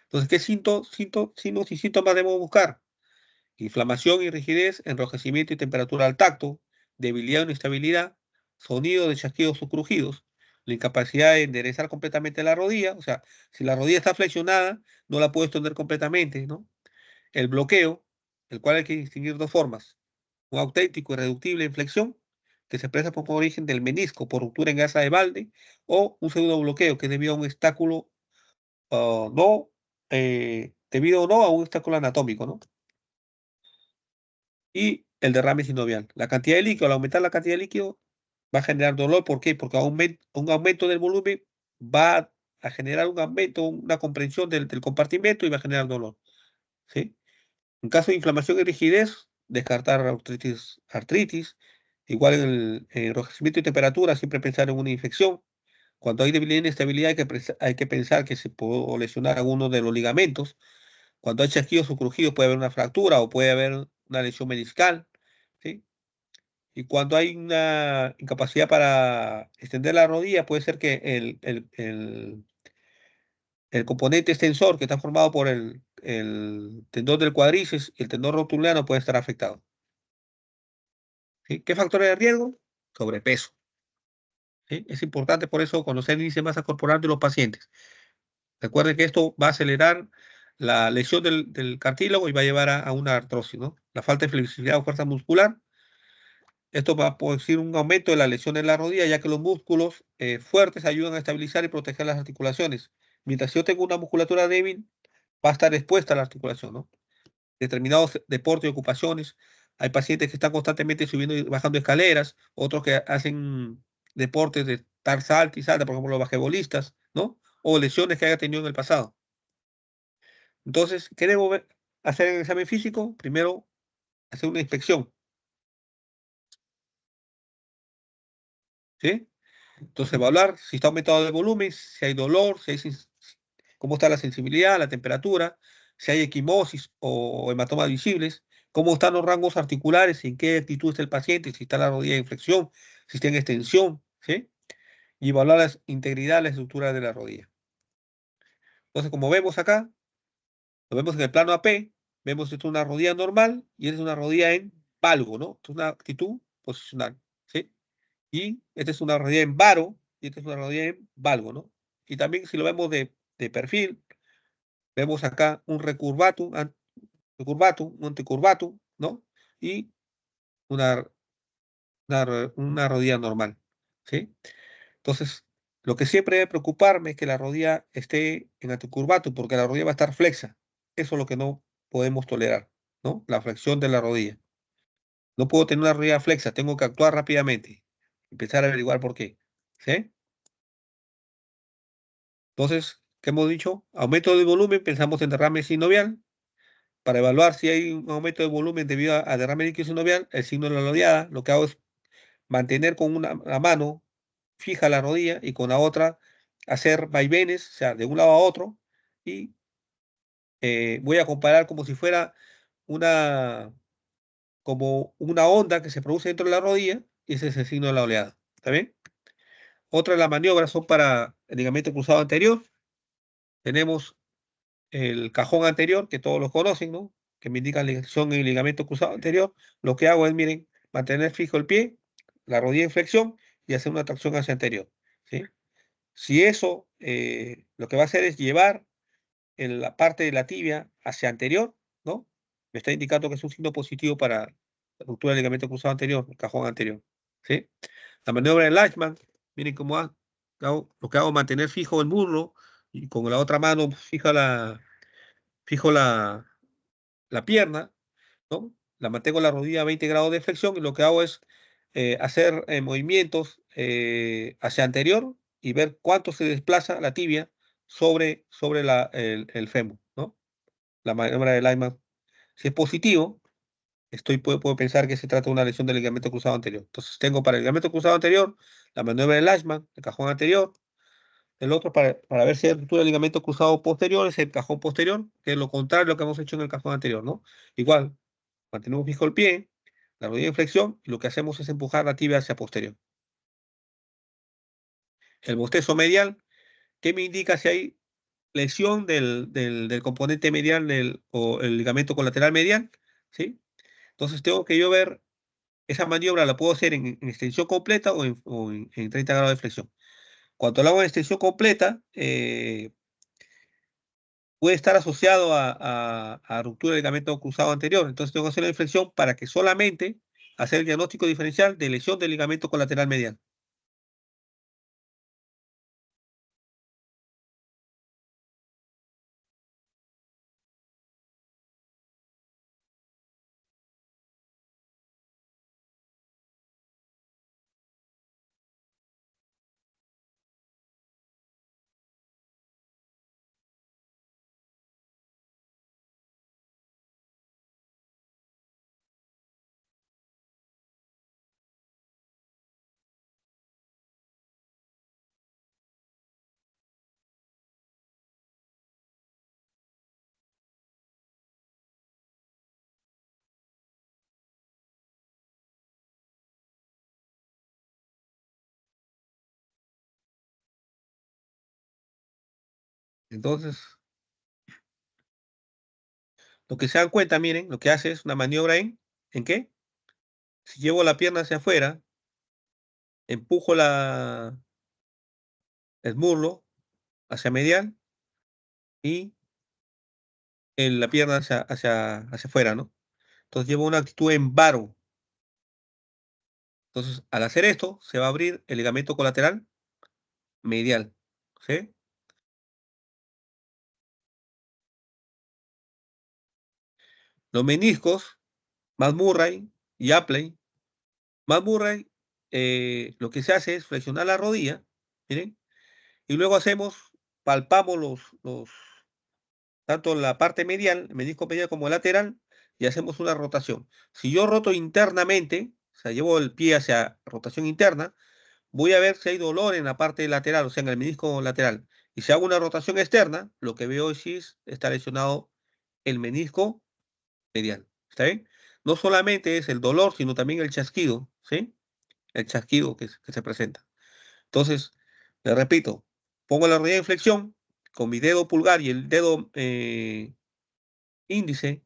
Entonces, ¿qué signos y síntomas debemos buscar? Inflamación y rigidez, enrojecimiento y temperatura al tacto, debilidad o inestabilidad, sonido de chasquidos o crujidos, la incapacidad de enderezar completamente la rodilla, o sea, si la rodilla está flexionada, no la puedes tender completamente, ¿no? El bloqueo, el cual hay que distinguir dos formas: un auténtico y reductible en flexión, que se expresa por origen del menisco por ruptura en gasa de Balde, o un pseudo bloqueo, que es debido a un obstáculo no, debido o no a un obstáculo anatómico, ¿no? Y el derrame sinovial. La cantidad de líquido, al aumentar la cantidad de líquido, va a generar dolor. ¿Por qué? Porque un aumento del volumen va a generar un aumento, una comprensión del compartimento y va a generar dolor, ¿sí? En caso de inflamación y rigidez, descartar artritis. Igual en el enrojecimiento y temperatura, siempre pensar en una infección. Cuando hay debilidad e inestabilidad, hay que pensar que se puede lesionar alguno de los ligamentos. Cuando hay chasquidos o crujidos, puede haber una fractura o puede haber una lesión meniscal, ¿sí? Y cuando hay una incapacidad para extender la rodilla, puede ser que el componente extensor, que está formado por el tendón del cuádriceps y el tendón rotuliano, puede estar afectado, ¿sí? ¿Qué factores de riesgo? Sobrepeso, ¿sí? Es importante por eso conocer el índice de masa corporal de los pacientes. Recuerden que esto va a acelerar la lesión del cartílago y va a llevar a una artrosis, ¿no? La falta de flexibilidad o fuerza muscular. Esto va a producir un aumento de la lesión en la rodilla, ya que los músculos fuertes ayudan a estabilizar y proteger las articulaciones. Mientras yo tengo una musculatura débil, va a estar expuesta a la articulación, ¿no? Determinados deportes y ocupaciones. Hay pacientes que están constantemente subiendo y bajando escaleras, otros que hacen deportes de estar salta y salta, por ejemplo, los basquetbolistas, ¿no? O lesiones que haya tenido en el pasado. Entonces, ¿qué debo hacer en el examen físico? Primero, hacer una inspección, ¿sí? Entonces, evaluar si está aumentado el volumen, si hay dolor, cómo está la sensibilidad, la temperatura, si hay equimosis o hematomas visibles, cómo están los rangos articulares, en qué actitud está el paciente, si está la rodilla en flexión, si está en extensión, ¿sí? Y evaluar la integridad de la estructura de la rodilla. Entonces, como vemos acá, lo vemos en el plano AP, vemos que esto es una rodilla normal y esta es una rodilla en valgo, ¿no? Esto es una actitud posicional, ¿sí? Y esta es una rodilla en varo y esta es una rodilla en valgo, ¿no? Y también si lo vemos de perfil, vemos acá un recurvatum, un anticurvatum, ¿no? Y una, una rodilla normal, ¿sí? Entonces, lo que siempre debe preocuparme es que la rodilla esté en anticurvatum, porque la rodilla va a estar flexa. Eso es lo que no podemos tolerar, ¿no? La flexión de la rodilla. No puedo tener una rodilla flexa, tengo que actuar rápidamente. Empezar a averiguar por qué. ¿Sí? Entonces, ¿qué hemos dicho? Aumento de volumen, pensamos en derrame sinovial. Para evaluar si hay un aumento de volumen debido a derrame líquido sinovial, el signo de la oleada, lo que hago es mantener con la mano fija la rodilla y con la otra hacer vaivenes, o sea, de un lado a otro, y voy a comparar como si fuera una, como una onda que se produce dentro de la rodilla, y ese es el signo de la oleada. ¿Está bien? Otra de las maniobras son para el ligamento cruzado anterior. Tenemos el cajón anterior, que todos lo conocen, ¿no? Que me indica lesión en el ligamento cruzado anterior. Lo que hago es, miren, mantener fijo el pie, la rodilla en flexión y hacer una tracción hacia anterior, ¿sí? Si eso lo que va a hacer es llevar en la parte de la tibia hacia anterior, ¿no? Me está indicando que es un signo positivo para la ruptura del ligamento cruzado anterior, el cajón anterior, ¿sí? La maniobra de Leishman, miren cómo lo que hago es mantener fijo el muslo y con la otra mano fijo la pierna, ¿no? La mantengo la rodilla a 20 grados de flexión y lo que hago es hacer movimientos hacia anterior y ver cuánto se desplaza la tibia sobre el fémur, ¿no? La maniobra de Lyman. Si es positivo, puedo pensar que se trata de una lesión del ligamento cruzado anterior. Entonces tengo para el ligamento cruzado anterior la maniobra de Leishman, el cajón anterior. El otro para ver si hay ruptura del ligamento cruzado posterior es el cajón posterior, que es lo contrario a lo que hemos hecho en el cajón anterior, ¿no? Igual, mantenemos fijo el pie, la rodilla en flexión, y lo que hacemos es empujar la tibia hacia posterior. El bostezo medial, ¿qué me indica si hay lesión del componente medial o el ligamento colateral medial? ¿Sí? Entonces tengo que yo ver, esa maniobra la puedo hacer en extensión completa o en 30 grados de flexión. Cuando lo hago en extensión completa, puede estar asociado a ruptura del ligamento cruzado anterior. Entonces tengo que hacer la inflexión para que solamente hacer el diagnóstico diferencial de lesión del ligamento colateral medial. Entonces, lo que se dan cuenta, miren, lo que hace es una maniobra ¿en qué? Si llevo la pierna hacia afuera, empujo el muslo hacia medial y la pierna hacia afuera, ¿no? Entonces llevo una actitud en varo. Entonces, al hacer esto, se va a abrir el ligamento colateral medial, ¿sí? Los meniscos, Matt Murray y Apley. Matt Murray, lo que se hace es flexionar la rodilla, miren, y luego palpamos tanto la parte medial, el menisco medial como el lateral, y hacemos una rotación. Si yo roto internamente, o sea, llevo el pie hacia rotación interna, voy a ver si hay dolor en la parte lateral, o sea, en el menisco lateral. Y si hago una rotación externa, lo que veo es si está lesionado el menisco medial. ¿Está bien? No solamente es el dolor, sino también el chasquido, ¿sí? El chasquido que se presenta. Entonces, le repito, pongo la rodilla en flexión con mi dedo pulgar y el dedo índice,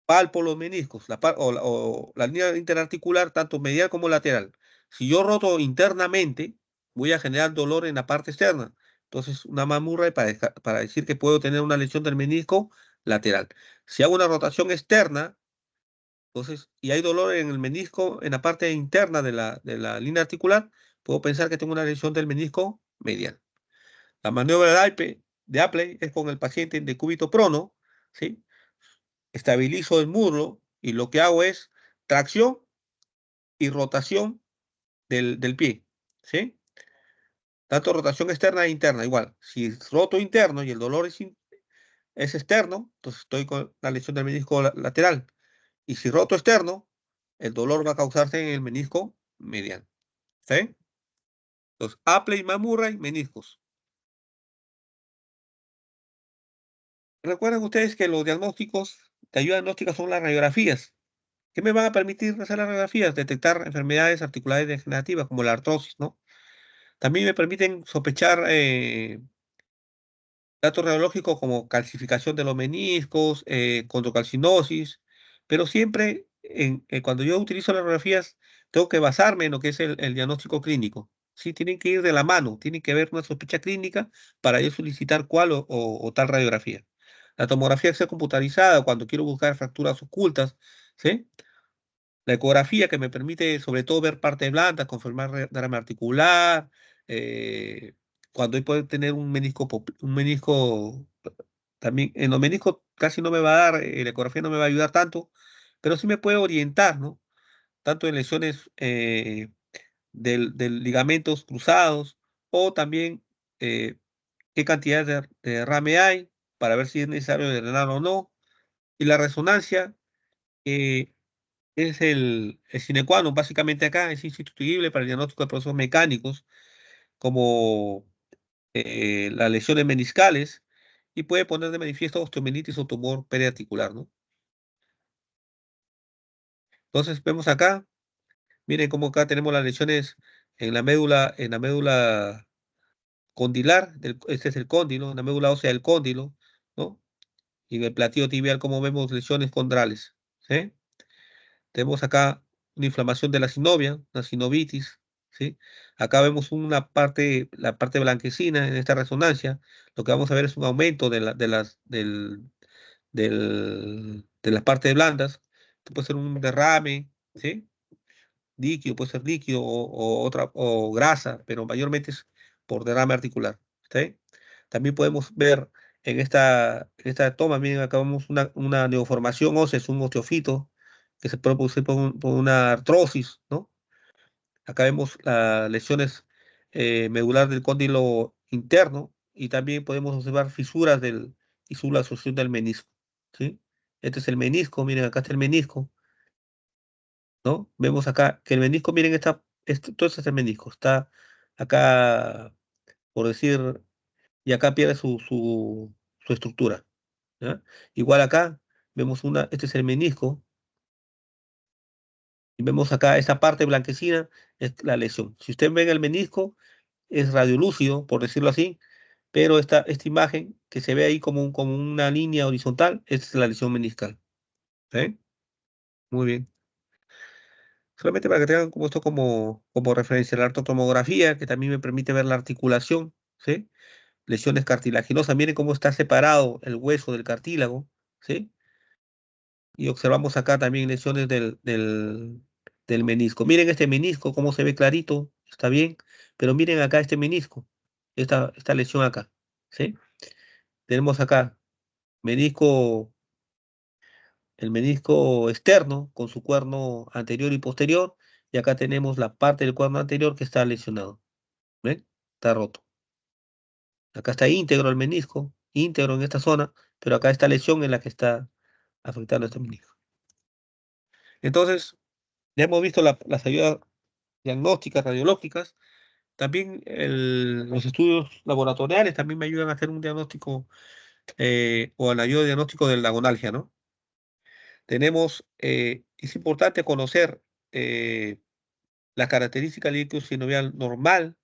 palpo los meniscos o la línea interarticular, tanto medial como lateral. Si yo roto internamente, voy a generar dolor en la parte externa. Entonces, una mamurra para decir que puedo tener una lesión del menisco lateral. Si hago una rotación externa, entonces, y hay dolor en el menisco, en la parte interna de la línea articular, puedo pensar que tengo una lesión del menisco medial. La maniobra de Apley es con el paciente en decúbito prono, ¿sí? estabilizo el muslo y lo que hago es tracción y rotación del pie, ¿sí? Tanto rotación externa e interna, igual. Si roto interno y el dolor es externo, entonces estoy con la lesión del menisco lateral. Y si roto externo, el dolor va a causarse en el menisco mediano. ¿Está bien? Entonces, Apley y Murray, meniscos. Recuerden ustedes que los diagnósticos de ayuda diagnóstica son las radiografías. ¿Qué me van a permitir hacer las radiografías? Detectar enfermedades articulares degenerativas como la artrosis, ¿no? También me permiten sospechar datos radiológicos como calcificación de los meniscos, condrocalcinosis, pero siempre cuando yo utilizo las radiografías tengo que basarme en lo que es el diagnóstico clínico. Sí, tienen que ir de la mano, tienen que haber una sospecha clínica para yo solicitar cuál o tal radiografía. La tomografía axial computarizada, cuando quiero buscar fracturas ocultas, ¿sí? La ecografía que me permite sobre todo ver parte blanda, confirmar derrame articular, eh, cuando puede tener un menisco, también en los meniscos casi no me va a dar, la ecografía no me va a ayudar tanto, pero sí me puede orientar, ¿no? Tanto en lesiones del ligamentos cruzados o también qué cantidad de derrame hay para ver si es necesario drenar o no. Y la resonancia, es el sine qua non, básicamente acá es instituible para el diagnóstico de procesos mecánicos como las lesiones meniscales y puede poner de manifiesto osteomelitis o tumor periarticular, ¿no? Entonces vemos acá, miren cómo acá tenemos las lesiones en la médula condilar, este es el cóndilo, en la médula ósea del cóndilo, ¿no? Y en el plateo tibial como vemos lesiones condrales, ¿sí? Tenemos acá una inflamación de la sinovia, una sinovitis, ¿sí? Acá vemos la parte blanquecina en esta resonancia. Lo que vamos a ver es un aumento de las partes blandas. Esto puede ser un derrame, ¿sí? Líquido, puede ser líquido o grasa, pero mayormente es por derrame articular, ¿sí? También podemos ver en esta toma, miren, acá vemos una neoformación ósea, es un osteofito que se puede producir por una artrosis, ¿no? Acá vemos las lesiones medular del cóndilo interno y también podemos observar fisuras y su asociación del menisco, ¿sí? Este es el menisco, miren, acá está el menisco, ¿no? Vemos acá que el menisco, miren, todo este es el menisco, está acá, por decir, y acá pierde su estructura, ¿ya? Igual acá vemos este es el menisco, y vemos acá esta parte blanquecina, es la lesión. Si ustedes ven el menisco, es radiolúcido, por decirlo así, pero esta imagen que se ve ahí como una línea horizontal, es la lesión meniscal. ¿Sí? Muy bien. Solamente para que tengan como esto como referencia, la ortotomografía, que también me permite ver la articulación, ¿sí? Lesiones cartilaginosas, miren cómo está separado el hueso del cartílago, ¿sí? Y observamos acá también lesiones del menisco. Miren este menisco, cómo se ve clarito, está bien, pero miren acá este menisco, esta lesión acá, ¿sí? Tenemos acá menisco, el menisco externo con su cuerno anterior y posterior, y acá tenemos la parte del cuerno anterior que está lesionado, ¿ven? Está roto. Acá está íntegro el menisco, íntegro en esta zona, pero acá está lesión en la que está afectando este menisco. Entonces, ya hemos visto las ayudas diagnósticas, radiológicas. También los estudios laboratoriales también me ayudan a hacer un diagnóstico o el ayuda diagnóstico de la agonalgia, ¿no? Es importante conocer las características del líquido sinovial normal,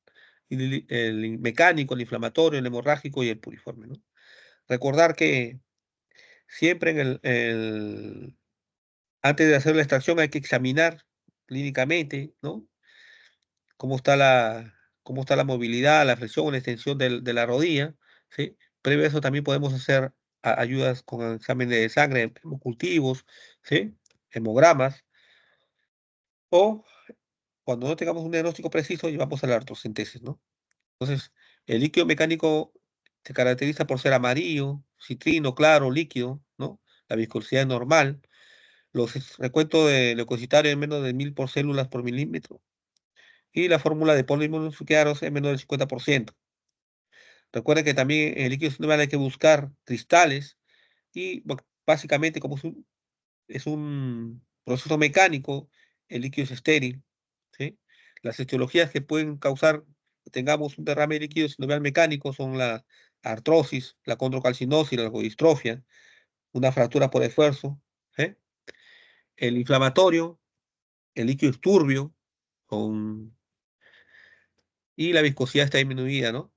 y el mecánico, el inflamatorio, el hemorrágico y el puriforme, ¿no? Recordar que siempre antes de hacer la extracción hay que examinar clínicamente, ¿no? cómo está la movilidad, la flexión, la extensión de la rodilla, ¿sí? Previo a eso también podemos hacer ayudas con examen de sangre, hemocultivos, ¿sí? Hemogramas, o cuando no tengamos un diagnóstico preciso, llevamos a la artrocentesis, ¿no? Entonces, el líquido mecánico se caracteriza por ser amarillo, citrino, claro, líquido, ¿no? la viscosidad es normal, los recuentos de leucocitario es menos de 1000 por células por milímetro, y la fórmula de polímeros nucleares es menos del 50%. Recuerden que también en el líquido sinovial hay que buscar cristales, y básicamente como es un proceso mecánico, el líquido es estéril, ¿sí? Las etiologías que pueden causar que tengamos un derrame de líquido sinovial mecánico son la artrosis, la condrocalcinosis, la leucodistrofia, una fractura por esfuerzo, ¿eh? El inflamatorio, el líquido es turbio, y la viscosidad está disminuida, ¿no?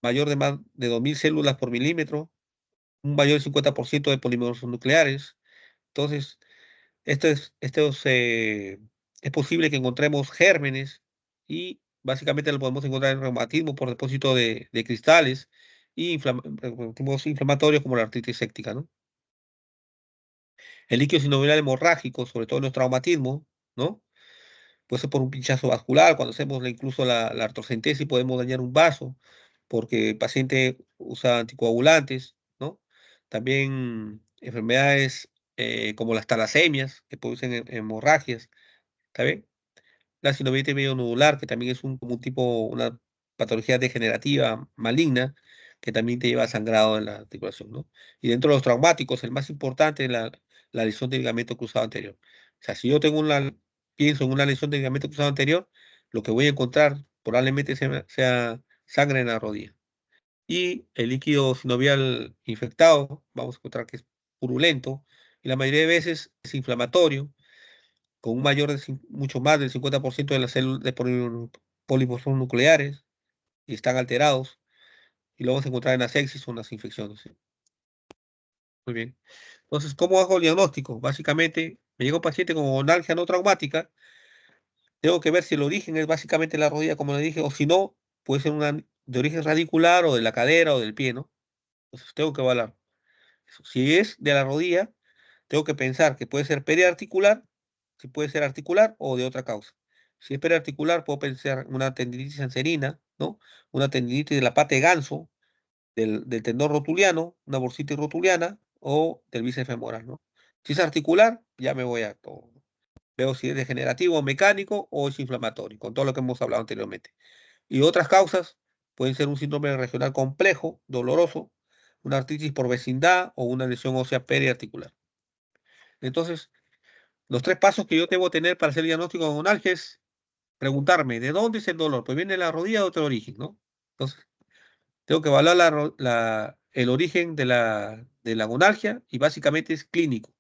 Mayor de más de 2000 células por milímetro, un mayor del 50% de polímeros nucleares. Entonces, es posible que encontremos gérmenes, y básicamente lo podemos encontrar en reumatismo por depósito de cristales y reumatismos inflamatorios como la artritis séptica, ¿no? El líquido sinovial hemorrágico, sobre todo en los traumatismos, ¿no? Puede ser por un pinchazo vascular, cuando hacemos incluso la artrocentesis podemos dañar un vaso porque el paciente usa anticoagulantes, ¿no? También enfermedades como las talasemias, que producen hemorragias, ¿está bien? La sinovitis medio nodular, que también es como un tipo, una patología degenerativa maligna, que también te lleva a sangrado en la articulación, ¿no? Y dentro de los traumáticos, el más importante es la lesión del ligamento cruzado anterior. O sea, si yo pienso en una lesión del ligamento cruzado anterior, lo que voy a encontrar probablemente sea sangre en la rodilla. Y el líquido sinovial infectado, vamos a encontrar que es purulento, y la mayoría de veces es inflamatorio, con un mucho más del 50% de las células de polímeros son nucleares y están alterados, y lo vamos a encontrar en las sepsis o en las infecciones, ¿sí? Muy bien. Entonces, ¿cómo hago el diagnóstico? Básicamente, me llega un paciente con gonalgia no traumática, tengo que ver si el origen es básicamente la rodilla, como le dije, o si no, puede ser de origen radicular o de la cadera o del pie, ¿no? Entonces, tengo que evaluar eso. Si es de la rodilla, tengo que pensar que puede ser periarticular, si puede ser articular o de otra causa. Si es periarticular, puedo pensar en una tendinitis anserina, ¿no? Una tendinitis de la pata de ganso, del tendón rotuliano, una bursitis rotuliana o del bíceps femoral, ¿no? Si es articular, ya me voy a todo. Veo si es degenerativo o mecánico o es inflamatorio, con todo lo que hemos hablado anteriormente. Y otras causas pueden ser un síndrome regional complejo, doloroso, una artritis por vecindad o una lesión ósea periarticular. Entonces, los 3 pasos que yo debo tener para hacer el diagnóstico de gonalgia es preguntarme, ¿de dónde es el dolor? ¿Pues viene de la rodilla o de otro origen, no? Entonces, tengo que evaluar el origen de la gonalgia, y básicamente es clínico.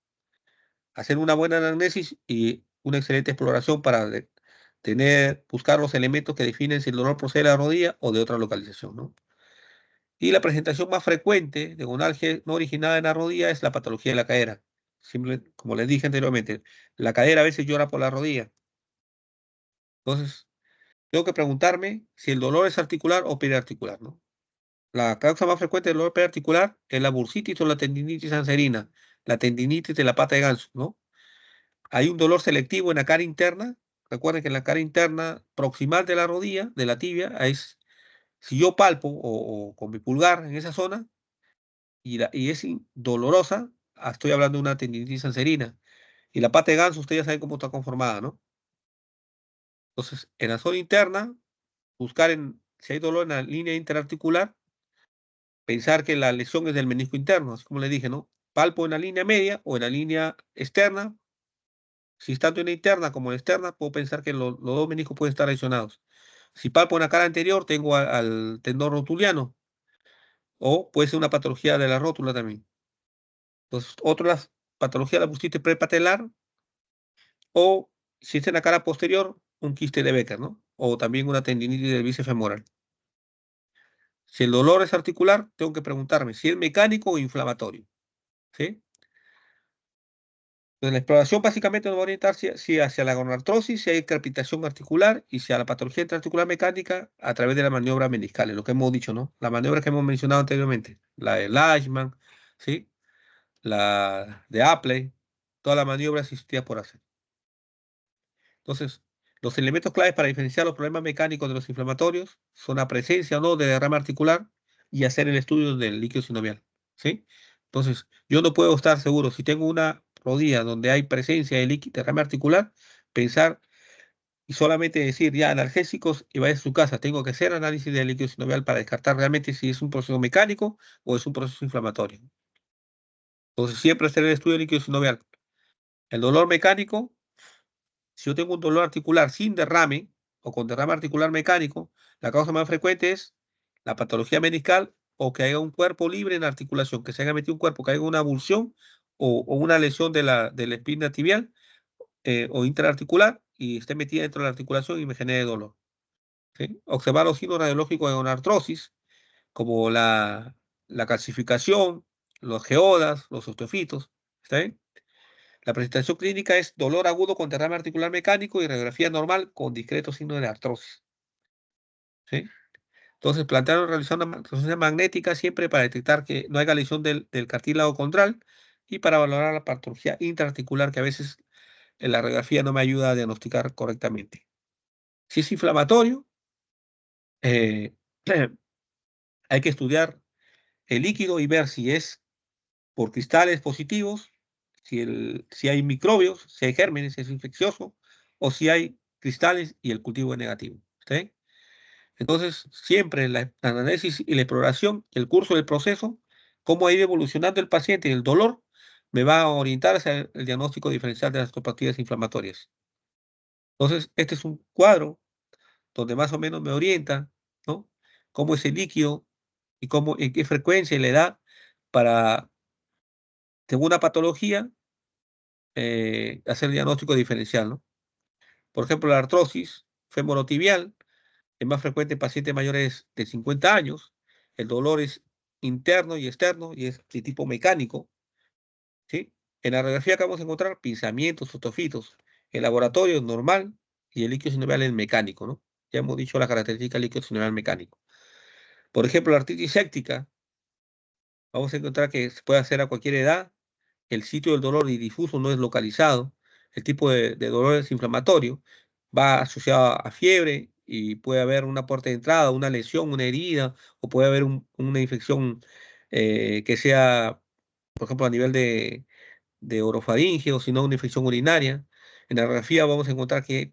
Hacer una buena anamnesis y una excelente exploración para buscar los elementos que definen si el dolor procede de la rodilla o de otra localización, ¿no? Y la presentación más frecuente de gonalgia no originada en la rodilla es la patología de la cadera. Como les dije anteriormente, la cadera a veces llora por la rodilla. Entonces, tengo que preguntarme si el dolor es articular o periarticular, ¿no? La causa más frecuente del dolor periarticular es la bursitis o la tendinitis anserina, la tendinitis de la pata de ganso, ¿no? Hay un dolor selectivo en la cara interna. Recuerden que en la cara interna proximal de la rodilla, de la tibia, si yo palpo o con mi pulgar en esa zona y es dolorosa, estoy hablando de una tendinitis anserina. Y la pata de ganso, ustedes ya saben cómo está conformada, ¿no? Entonces, en la zona interna, buscar si hay dolor en la línea interarticular, pensar que la lesión es del menisco interno, así como le dije, ¿no? Palpo en la línea media o en la línea externa. Si es tanto en la interna como en la externa, puedo pensar que los 2 meniscos pueden estar lesionados. Si palpo en la cara anterior, tengo al tendón rotuliano, o puede ser una patología de la rótula también. Entonces, otras patologías de la bursitis prepatelar, o si es en la cara posterior, un quiste de Becker, ¿no? O también una tendinitis del bíceps femoral. Si el dolor es articular, tengo que preguntarme si es mecánico o inflamatorio, ¿sí? Entonces, la exploración básicamente nos va a orientar si hacia la gonartrosis, si hay crepitación articular, y si a la patología intraarticular mecánica a través de la maniobra meniscal, lo que hemos dicho, ¿no? La maniobra que hemos mencionado anteriormente, la de Leishman, ¿sí? La de Apley, todas las maniobras existidas por hacer. Entonces, los elementos claves para diferenciar los problemas mecánicos de los inflamatorios son la presencia o no de derrame articular y hacer el estudio del líquido sinovial, ¿sí? Entonces, yo no puedo estar seguro si tengo una rodilla donde hay presencia de líquido derrame articular, pensar y solamente decir ya analgésicos y vaya a su casa. Tengo que hacer análisis de líquido sinovial para descartar realmente si es un proceso mecánico o es un proceso inflamatorio. Entonces, siempre hacer el estudio de líquido sinovial. El dolor mecánico, si yo tengo un dolor articular sin derrame o con derrame articular mecánico, la causa más frecuente es la patología meniscal o que haya un cuerpo libre en la articulación, que se haya metido un cuerpo, que haya una abulsión o una lesión de la espina tibial o intraarticular y esté metida dentro de la articulación y me genere dolor. ¿Sí? Observar los signos radiológicos de una artrosis, como la calcificación, los geodas, los osteofitos. ¿Está bien? La presentación clínica es dolor agudo con derrame articular mecánico y radiografía normal con discretos signos de artrosis. ¿Sí? Entonces, plantearon realizar una resonancia magnética siempre para detectar que no haya lesión del cartílago condral y para valorar la patología intraarticular que a veces en la radiografía no me ayuda a diagnosticar correctamente. Si es inflamatorio, eh, hay que estudiar el líquido y ver si es por cristales positivos, si hay microbios, si hay gérmenes, si es infeccioso, o si hay cristales y el cultivo es negativo. ¿Sí? Entonces, siempre la análisis y la exploración, el curso del proceso, cómo ha ido evolucionando el paciente y el dolor, me va a orientar hacia el diagnóstico diferencial de las osteopatías inflamatorias. Entonces, este es un cuadro donde más o menos me orienta, ¿no? Cómo es el líquido y cómo, en qué frecuencia y la edad para, según una patología, hacer el diagnóstico diferencial, ¿no? Por ejemplo, la artrosis femorotibial es más frecuente en pacientes mayores de 50 años. El dolor es interno y externo y es de tipo mecánico, ¿sí? En la radiografía acá vamos a encontrar pinzamientos, fotofitos. El laboratorio es normal y el líquido sinovial es mecánico, ¿no? Ya hemos dicho la característica del líquido sinovial mecánico. Por ejemplo, la artritis séptica, vamos a encontrar que se puede hacer a cualquier edad. El sitio del dolor y difuso no es localizado. El tipo de dolor es inflamatorio. Va asociado a fiebre y puede haber una puerta de entrada, una lesión, una herida, o puede haber una infección que sea, por ejemplo, a nivel de orofaringe o si no, una infección urinaria. En la radiografía vamos a encontrar que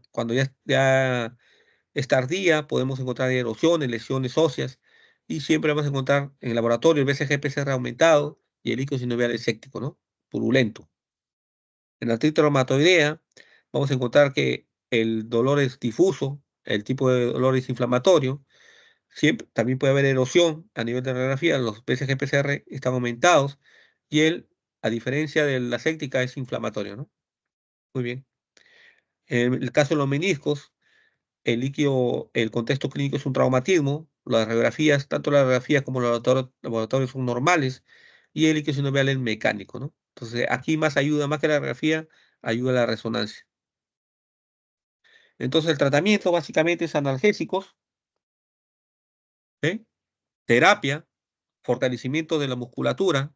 cuando ya es tardía, podemos encontrar erosiones, lesiones óseas, y siempre vamos a encontrar en el laboratorio el BCG-PCR aumentado y el líquido sinovial escéptico, ¿no? Purulento. En la artritis reumatoidea, vamos a encontrar que el dolor es difuso, el tipo de dolor es inflamatorio, siempre, también puede haber erosión a nivel de radiografía, los BCG-PCR están aumentados, y a diferencia de la séptica, es inflamatorio, ¿no? Muy bien. En el caso de los meniscos, el líquido, el contexto clínico es un traumatismo, las radiografías, tanto las radiografías como los laboratorios son normales y el líquido sinovial es mecánico, ¿no? Entonces, aquí más ayuda, más que la radiografía, ayuda la resonancia. Entonces, el tratamiento básicamente es analgésicos, ¿sí? Terapia, fortalecimiento de la musculatura,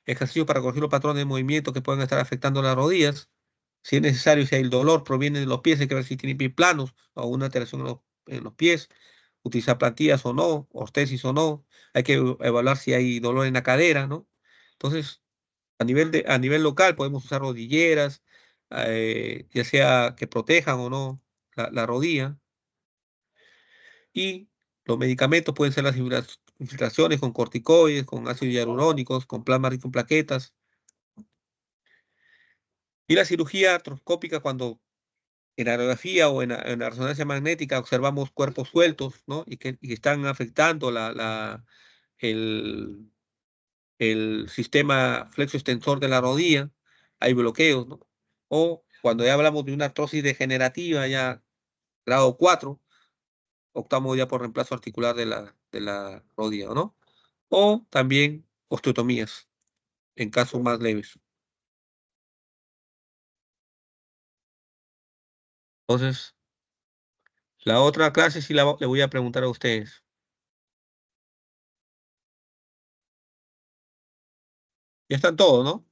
ejercicio para corregir los patrones de movimiento que pueden estar afectando las rodillas. Si es necesario, si hay el dolor proviene de los pies, hay que ver si tiene pies planos o una alteración en los pies, utilizar plantillas o no, ortesis o no. Hay que evaluar si hay dolor en la cadera, ¿no? Entonces, a nivel local podemos usar rodilleras, ya sea que protejan o no la rodilla. Y los medicamentos pueden ser las infiltraciones con corticoides, con ácidos hialurónicos, con plasma rico en plaquetas. Y la cirugía artroscópica cuando en la radiografía o en la resonancia magnética observamos cuerpos sueltos, ¿no? Y que están afectando el, el sistema flexo-extensor de la rodilla, hay bloqueos, ¿no? O cuando ya hablamos de una artrosis degenerativa, ya grado 4, optamos ya por reemplazo articular de la rodilla, ¿no? O también osteotomías en casos más leves. Entonces, la otra clase sí le voy a preguntar a ustedes. Ya están todos, ¿no?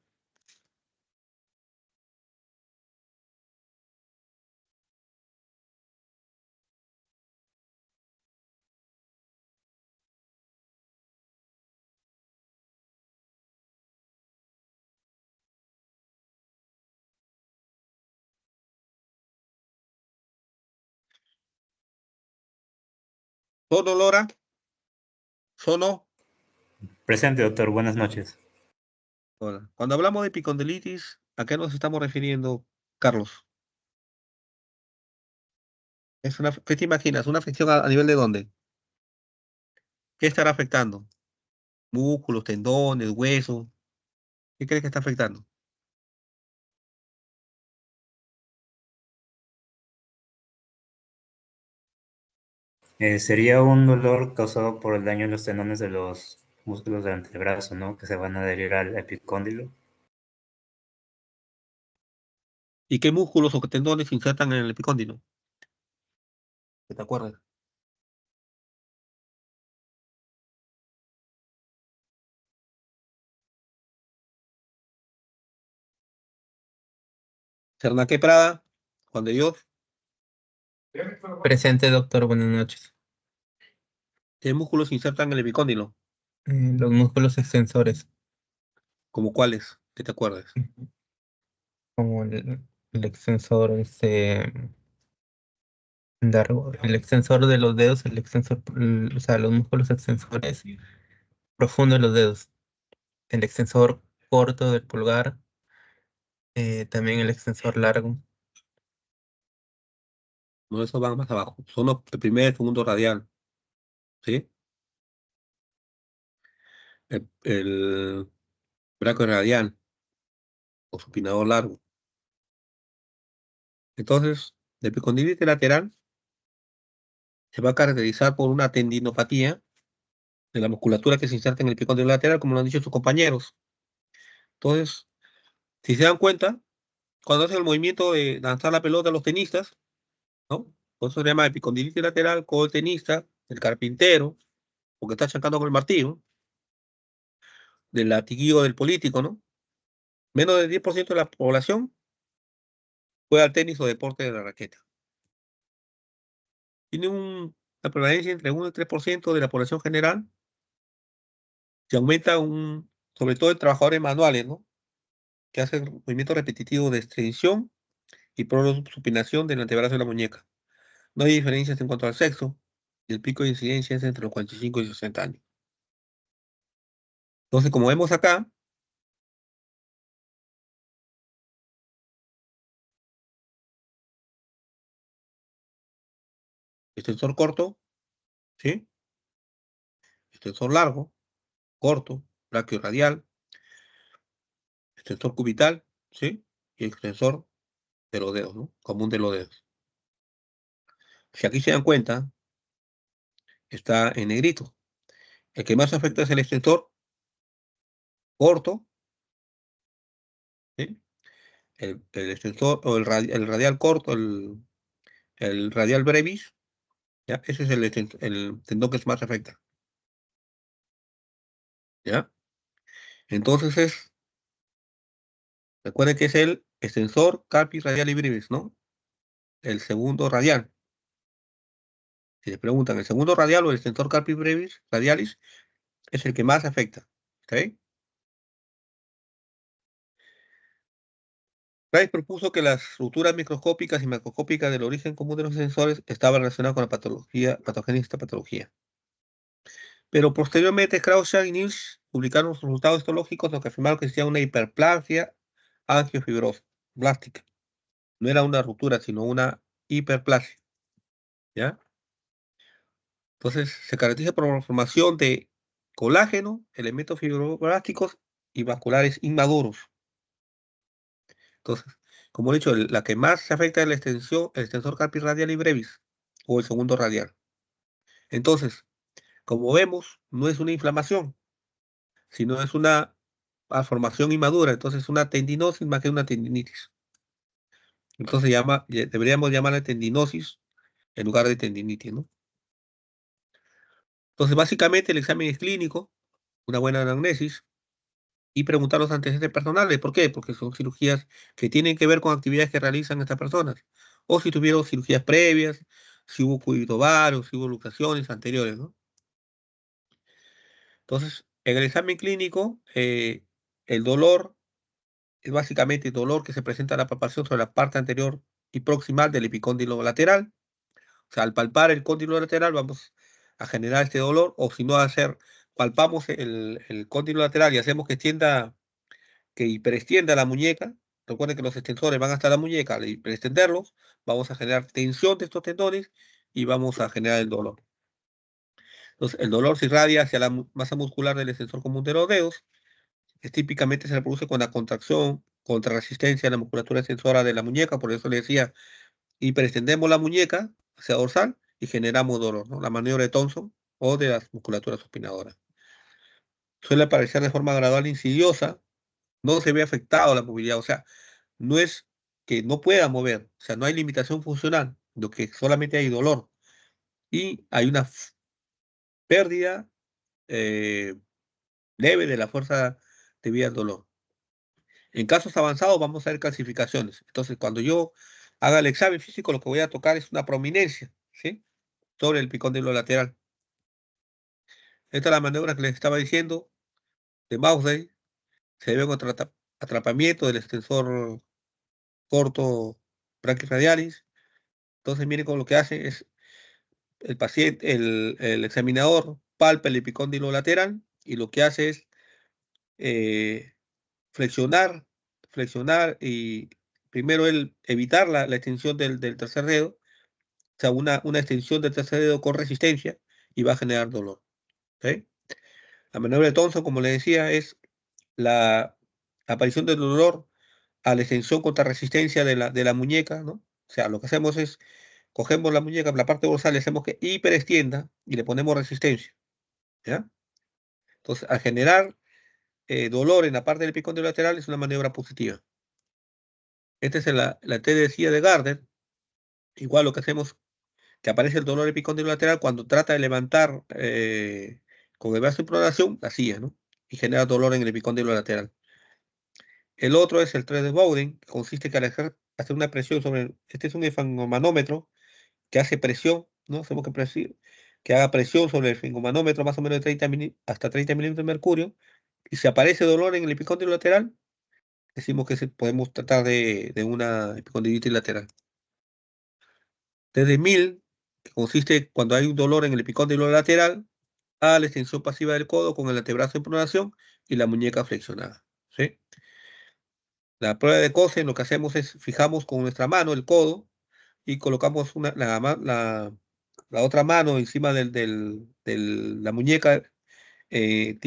Sono Lora. Sono. Presente, doctor. Buenas noches. Hola. Cuando hablamos de epicondilitis, ¿a qué nos estamos refiriendo, Carlos? ¿Qué te imaginas? ¿Una afección a nivel de dónde? ¿Qué estará afectando? Músculos, tendones, huesos. ¿Qué crees que está afectando? Sería un dolor causado por el daño en los tendones de los músculos del antebrazo, ¿no? Que se van a adherir al epicóndilo. ¿Y qué músculos o qué tendones se insertan en el epicóndilo? ¿Que te acuerdas? Cernaque Prada, Juan de Dios. Presente, doctor. Buenas noches. ¿Qué músculos se insertan en el epicóndilo? Los músculos extensores, ¿Como cuáles? ¿Que te acuerdes? como el extensor, el extensor de los dedos, el extensor, o sea, los músculos extensores profundos de los dedos, el extensor corto del pulgar, también el extensor largo. No, esos van más abajo. Son el primer y el segundo radial. ¿Sí? El braco radial o supinador largo. Entonces, la epicondilitis lateral se va a caracterizar por una tendinopatía de la musculatura que se inserta en el epicóndilo lateral, como lo han dicho sus compañeros. Entonces, si se dan cuenta, cuando hacen el movimiento de lanzar la pelota a los tenistas, ¿no? Por eso se llama epicondilitis lateral, con el tenista, el carpintero, porque está chancando con el martillo, del latiguillo del político, ¿no? Menos del 10% de la población juega al tenis o deporte de la raqueta. Tiene una prevalencia entre 1 y 3% de la población general. Se aumenta sobre todo en trabajadores manuales, ¿no? Que hacen movimientos repetitivos de extensión y supinación del antebrazo de la muñeca. No hay diferencias en cuanto al sexo, y el pico de incidencia es entre los 45 y 60 años. Entonces, como vemos acá, extensor corto, ¿sí? Extensor largo, corto, braquiorradial, extensor cubital, ¿sí? Y extensor de los dedos, ¿no? Común de los dedos. Si aquí se dan cuenta, está en negrito. El que más afecta es el extensor corto, ¿sí? El extensor o el radial corto, el radial brevis, ¿ya? Ese es el tendón que más afecta, ¿ya? Entonces recuerden que es el extensor carpis radial y brevis, ¿no? El segundo radial. Si les preguntan, el segundo radial o el extensor carpis brevis radialis es el que más afecta, ¿está bien? Price propuso que las rupturas microscópicas y macroscópicas del origen común de los sensores estaban relacionadas con la patogénesis de esta patología. Pero posteriormente Kraushaar y Nils publicaron los resultados histológicos, los que afirmaron que existía una hiperplasia angiofibroblastica. No era una ruptura, sino una hiperplasia. ¿Ya? Entonces, se caracteriza por la formación de colágeno, elementos fibroblásticos y vasculares inmaduros. Entonces, como he dicho, la que más se afecta es la extensión, el extensor carpis radial y brevis, o el segundo radial. Entonces, como vemos, no es una inflamación, sino es una malformación inmadura, entonces una tendinosis más que una tendinitis. Entonces deberíamos llamarla tendinosis en lugar de tendinitis, ¿no? Entonces, básicamente el examen es clínico, una buena anamnesis y preguntar los antecedentes personales. ¿Por qué? Porque son cirugías que tienen que ver con actividades que realizan estas personas. O si tuvieron cirugías previas, si hubo cuello ovario, si hubo luxaciones anteriores, ¿no? Entonces, en el examen clínico, el dolor es básicamente el dolor que se presenta en la palpación sobre la parte anterior y proximal del epicóndilo lateral. O sea, al palpar el cóndilo lateral vamos a generar este dolor, o si no, palpamos el cóndilo lateral y hacemos que hiperextienda la muñeca. Recuerden que los extensores van hasta la muñeca. Al hiperextenderlos, vamos a generar tensión de estos tendones y vamos a generar el dolor. Entonces, el dolor se irradia hacia la masa muscular del extensor común de los dedos, que típicamente se reproduce con la contracción, contrarresistencia de la musculatura extensora de la muñeca. Por eso le decía, hiperextendemos la muñeca hacia dorsal y generamos dolor, ¿no? La maniobra de Thompson o de las musculaturas supinadoras. Suele aparecer de forma gradual e insidiosa, no se ve afectado la movilidad, o sea, no es que no pueda mover, o sea, no hay limitación funcional, lo que solamente hay dolor y hay una pérdida leve de la fuerza debido al dolor. En casos avanzados vamos a ver calcificaciones. Entonces, cuando yo haga el examen físico, lo que voy a tocar es una prominencia, ¿sí? Sobre el epicóndilo lateral. Esta es la maniobra que les estaba diciendo de Mousey. Se debe con atrapamiento del extensor corto brachioradialis. Entonces, miren cómo lo que hace es el paciente, el examinador palpa el epicóndilo lateral y lo que hace es flexionar y primero evitar la extensión del tercer dedo, o sea, una extensión del tercer dedo con resistencia y va a generar dolor. ¿Okay? La maniobra de Thompson, como le decía, es la aparición del dolor a la extensión contra resistencia de la muñeca, ¿no? O sea, lo que hacemos es, cogemos la muñeca, la parte dorsal, le hacemos que hiperextienda y le ponemos resistencia, ¿ya? Entonces, al generar dolor en la parte del epicóndilo lateral es una maniobra positiva. Esta es la T decía de Gardner. Igual lo que hacemos, que aparece el dolor epicóndilo lateral cuando trata de levantar con el brazo en pronación la silla, ¿no? Y genera dolor en el epicóndilo lateral. El otro es el 3 de Bowden, que consiste en hacer una presión sobre, este es un esfingomanómetro que hace presión, ¿no? Hacemos que haga presión sobre el esfingomanómetro más o menos de hasta 30 milímetros de mercurio, y si aparece dolor en el epicóndilo lateral, decimos que podemos tratar de una epicondilitis lateral. Desde 1000, que consiste cuando hay un dolor en el epicóndilo lateral, a la extensión pasiva del codo con el antebrazo en pronación y la muñeca flexionada, ¿sí? La prueba de Cosen, lo que hacemos es fijamos con nuestra mano el codo y colocamos la otra mano encima de la muñeca en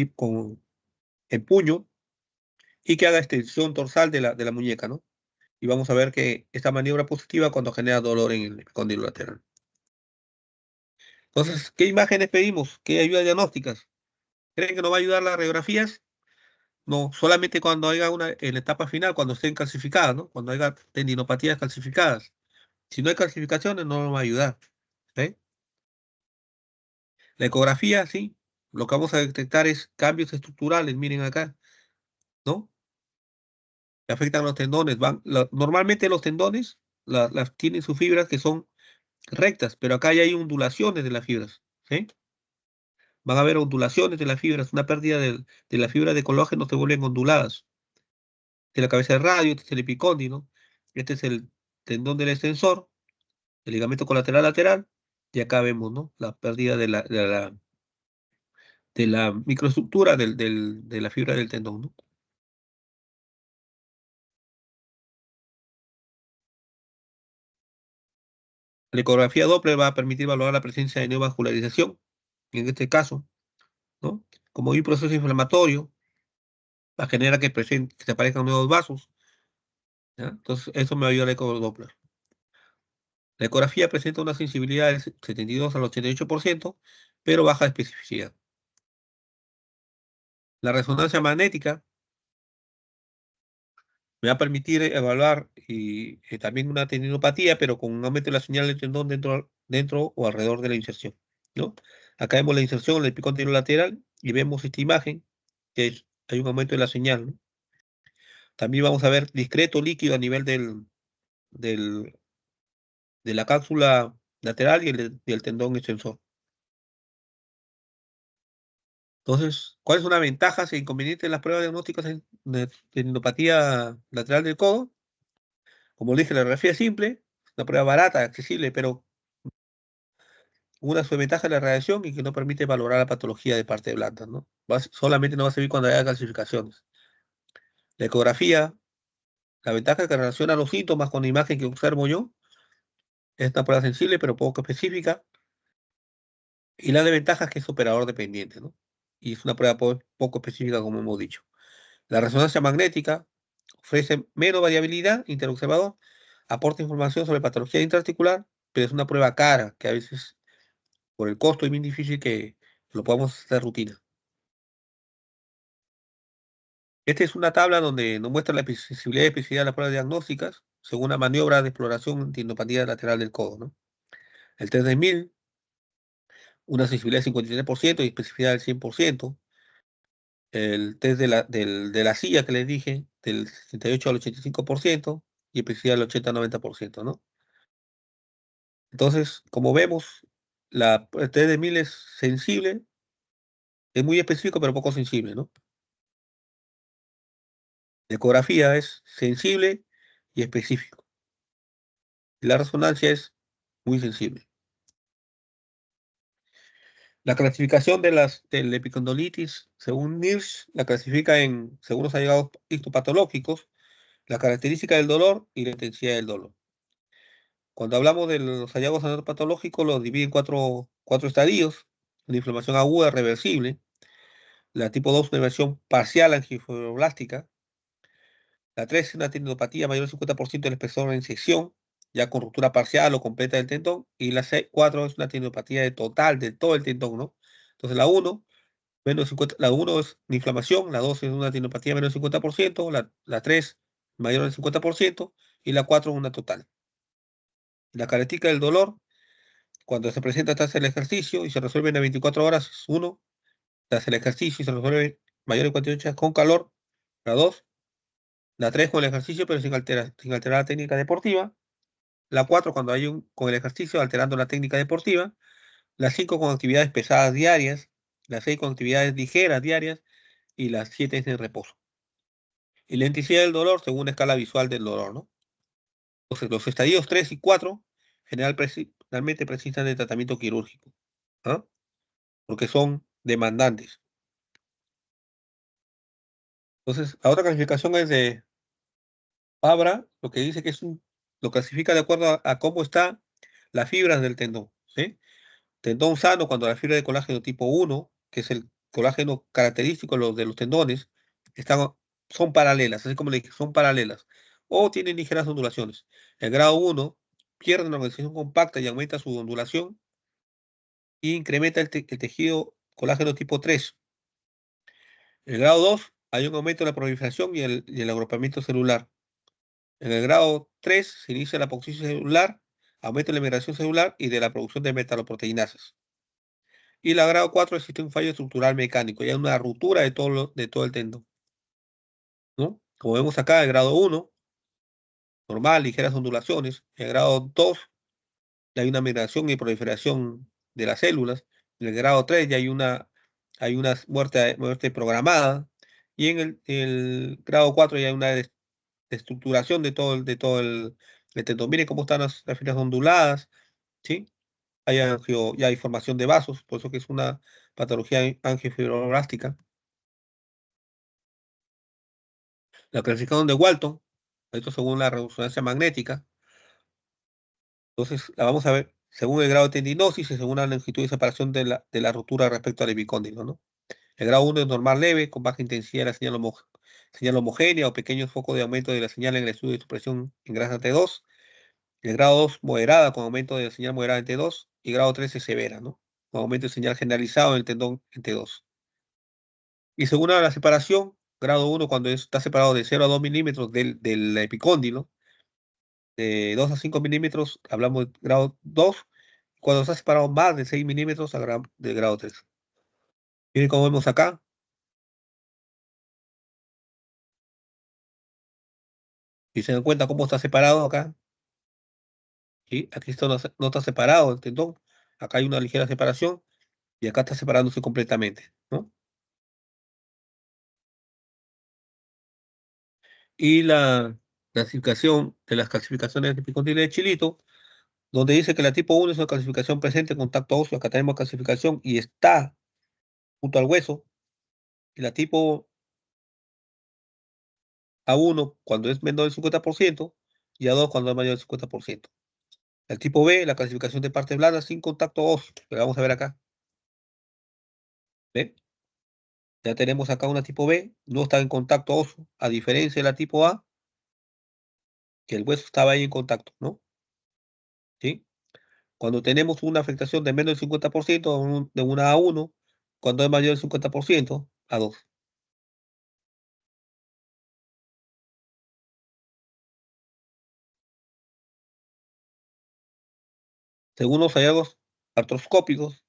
puño y que haga extensión dorsal de la muñeca, ¿no? Y vamos a ver que esta maniobra positiva cuando genera dolor en el epicóndilo lateral. Entonces, ¿qué imágenes pedimos? ¿Qué ayudas diagnósticas? ¿Creen que nos va a ayudar las radiografías? No, solamente cuando haya en la etapa final, cuando estén calcificadas, ¿no? Cuando haya tendinopatías calcificadas. Si no hay calcificaciones, no nos va a ayudar. ¿Sí? La ecografía, sí. Lo que vamos a detectar es cambios estructurales, miren acá, ¿no? Que afectan los tendones. Normalmente los tendones tienen sus fibras que son rectas, pero acá ya hay ondulaciones de las fibras, ¿sí? Van a haber ondulaciones de las fibras, una pérdida de la fibra de colágeno se vuelven onduladas. De la cabeza de radio, este es el epicóndilo, este es el tendón del extensor, el ligamento colateral lateral, y acá vemos, ¿no? La pérdida de la microestructura de la fibra del tendón, ¿no? La ecografía Doppler va a permitir valorar la presencia de neovascularización, en este caso, ¿no? Como hay un proceso inflamatorio, va a generar que se aparezcan nuevos vasos, ¿ya? Entonces, eso me ayuda a la ecografía Doppler. La ecografía presenta una sensibilidad del 72 al 88%, pero baja especificidad. La resonancia magnética me va a permitir evaluar también una tendinopatía, pero con un aumento de la señal del tendón dentro o alrededor de la inserción, ¿no? Acá vemos la inserción en el epicóndilo lateral y vemos esta imagen, que hay un aumento de la señal, ¿no? También vamos a ver discreto líquido a nivel de la cápsula lateral y el tendón extensor. Entonces, ¿cuáles son las ventajas e inconvenientes de las pruebas diagnósticas de tendinopatía lateral del codo? Como dije, la radiografía es simple, una prueba barata, accesible, pero Una de sus ventajas es la radiación y que no permite valorar la patología de parte blanda, ¿no? Solamente no va a servir cuando haya calcificaciones. La ecografía, la ventaja es que relaciona los síntomas con la imagen que observo yo. Es una prueba sensible pero poco específica. Y la desventaja es que es operador dependiente, ¿no? Y es una prueba poco específica, como hemos dicho. La resonancia magnética ofrece menos variabilidad interobservador, aporta información sobre patología intraarticular, pero es una prueba cara, que a veces por el costo es bien difícil que lo podamos hacer rutina. Esta es una tabla donde nos muestra la sensibilidad y especificidad de las pruebas diagnósticas según una maniobra de exploración en tendinopatía lateral del codo, ¿no? El test de 1000, una sensibilidad del 53% y especificidad del 100%. El test de la silla que les dije, del 78 al 85% y especificidad del 80-90%, ¿no? Entonces, como vemos, el test de 1000 es sensible, es muy específico, pero poco sensible, ¿no? La ecografía es sensible y específico. Y la resonancia es muy sensible. La clasificación de la epicondilitis, según NIRS, la clasifica según los hallazgos histopatológicos, la característica del dolor y la intensidad del dolor. Cuando hablamos de los hallazgos patológicos, los divide en cuatro estadios. La inflamación aguda reversible, la tipo 2, una versión parcial angiofibroblastica, la 3 es una tendinopatía mayor del 50% del espesor en sección, ya con ruptura parcial o completa del tendón, y la 4 es una tendinopatía total de todo el tendón, ¿no? Entonces la 1, la 1 es una inflamación, la 2 es una tendinopatía menos del 50%, la 3 mayor del 50% y la 4 una total. La característica del dolor, cuando se presenta tras el ejercicio y se resuelve en 24 horas, es 1, tras el ejercicio y se resuelve mayor de 48 horas con calor, la 2, la 3 con el ejercicio pero sin alterar la técnica deportiva, la 4 cuando hay con el ejercicio alterando la técnica deportiva, la 5 con actividades pesadas diarias, la 6 con actividades ligeras diarias y la 7 es en reposo. Y la intensidad del dolor según una escala visual del dolor, ¿no? Entonces, los estadios 3 y 4 generalmente precisan de tratamiento quirúrgico, ¿ah? Porque son demandantes. Entonces, la otra clasificación es de Fabra, lo que dice que lo clasifica de acuerdo a cómo está las fibras del tendón, ¿sí? Tendón sano, cuando la fibra de colágeno tipo 1, que es el colágeno característico de los tendones, son paralelas, así como le dije, son paralelas, o tienen ligeras ondulaciones. El grado 1 pierde una organización compacta y aumenta su ondulación e incrementa el tejido colágeno tipo 3. En el grado 2 hay un aumento de la proliferación y el agrupamiento celular. En el grado 3 se inicia la apoptosis celular, aumento de la migración celular y de la producción de metaloproteinasas. Y la grado 4 existe un fallo estructural mecánico, ya una ruptura de todo el tendón, ¿no? Como vemos acá, el grado 1, normal, ligeras ondulaciones. En el grado 2 ya hay una migración y proliferación de las células. En el grado 3 ya hay una muerte programada. Y en el grado 4 ya hay una destructuración de todo el tendón. Miren cómo están las fibras onduladas, ¿sí? Ya hay formación de vasos, por eso que es una patología angiofibroblastica. La clasificación de Walton, esto según la resonancia magnética. Entonces, la vamos a ver según el grado de tendinosis y según la longitud de separación de la ruptura respecto al epicóndilo, ¿no? El grado 1 es normal leve, con baja intensidad de la señal homogénea o pequeños focos de aumento de la señal en el estudio de supresión en grasa T2. El grado 2, moderada, con aumento de la señal moderada en T2. Y grado 3 es severa, ¿no? Con aumento de señal generalizado en el tendón en T2. Y según la separación, grado 1, cuando está separado de 0 a 2 milímetros del epicóndilo, de 2 a 5 milímetros, hablamos de grado 2, cuando está separado más de 6 milímetros del grado 3. Miren cómo vemos acá. Y se dan cuenta cómo está separado acá. ¿Sí? Aquí esto no está separado el tendón. Acá hay una ligera separación y acá está separándose completamente, ¿no? Y la clasificación de las clasificaciones de epicondilo de Chilito donde dice que la tipo 1 es una calcificación presente en contacto óseo, acá tenemos calcificación y está junto al hueso, y la tipo A1 cuando es menor del 50% y A2 cuando es mayor del 50%. El tipo B, la clasificación de partes blandas sin contacto óseo, que la vamos a ver acá. ¿Ve? Ya tenemos acá una tipo B, no está en contacto óseo, a diferencia de la tipo A, que el hueso estaba ahí en contacto, ¿no? ¿Sí? Cuando tenemos una afectación de menos del 50% de una A1, cuando es mayor del 50%, A2. Según los hallazgos artroscópicos,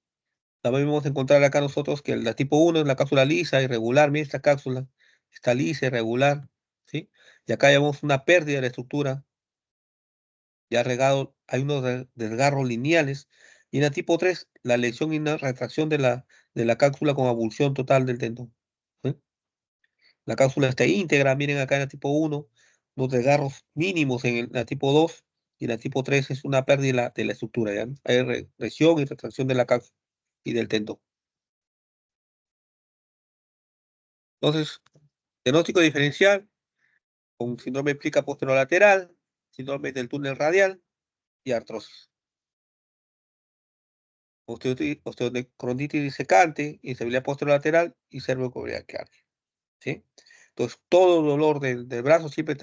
también vamos a encontrar acá nosotros que la tipo 1 es la cápsula lisa, irregular, mira esta cápsula, está lisa, irregular, ¿sí? Y acá vemos una pérdida de la estructura, ya regado, hay unos desgarros lineales, y en la tipo 3, la lesión y una retracción de la cápsula con abulsión total del tendón, ¿sí? La cápsula está íntegra, miren acá en la tipo 1, los desgarros mínimos en la tipo 2, y la tipo 3 es una pérdida de la estructura, ¿ya? Hay lesión y retracción de la cápsula y del tendón. Entonces, diagnóstico diferencial con síndrome plica posterolateral, síndrome del túnel radial y artrosis. Osteocondritis disecante, instabilidad posterolateral y cervicobraquial, ¿sí? Entonces, todo dolor del brazo, siempre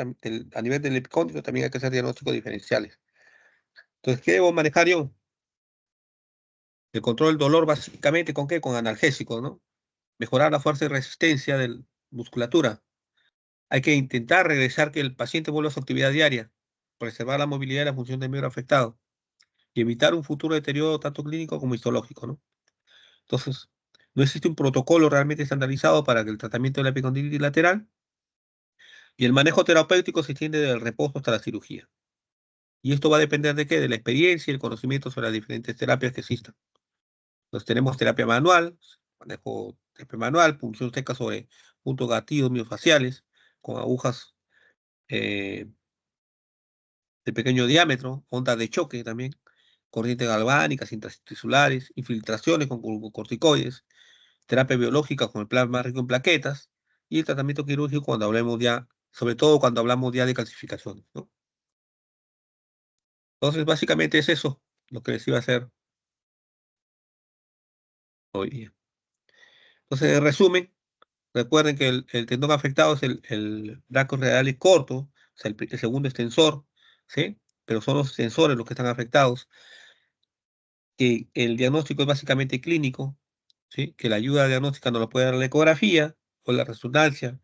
a nivel del epicóndilo, también hay que hacer diagnósticos diferenciales. Entonces, ¿qué debo manejar yo? El control del dolor, básicamente, ¿con qué? Con analgésicos, ¿no? Mejorar la fuerza y resistencia de la musculatura. Hay que intentar regresar que el paciente vuelva a su actividad diaria, preservar la movilidad y la función del miembro afectado y evitar un futuro deterioro tanto clínico como histológico, ¿no? Entonces, no existe un protocolo realmente estandarizado para que el tratamiento de la epicondilitis lateral y el manejo terapéutico se extiende del reposo hasta la cirugía. Y esto va a depender de qué, de la experiencia y el conocimiento sobre las diferentes terapias que existan. Entonces tenemos terapia manual, manejo terapia manual, punción seca sobre puntos gatillos miofaciales, con agujas eh, de pequeño diámetro, ondas de choque también, corrientes galvánicas, intratisulares, infiltraciones con glucocorticoides, terapia biológica con el plasma rico en plaquetas y el tratamiento quirúrgico cuando hablemos ya, sobre todo cuando hablamos ya de calcificaciones, ¿no? Entonces, básicamente es eso lo que les iba a hacer hoy día. Entonces, en resumen, recuerden que el tendón afectado es el brachioradialis radialis corto, o sea, el segundo extensor, ¿sí? Pero son los extensores los que están afectados, que el diagnóstico es básicamente clínico, ¿sí? Que la ayuda diagnóstica no la puede dar la ecografía o la resonancia,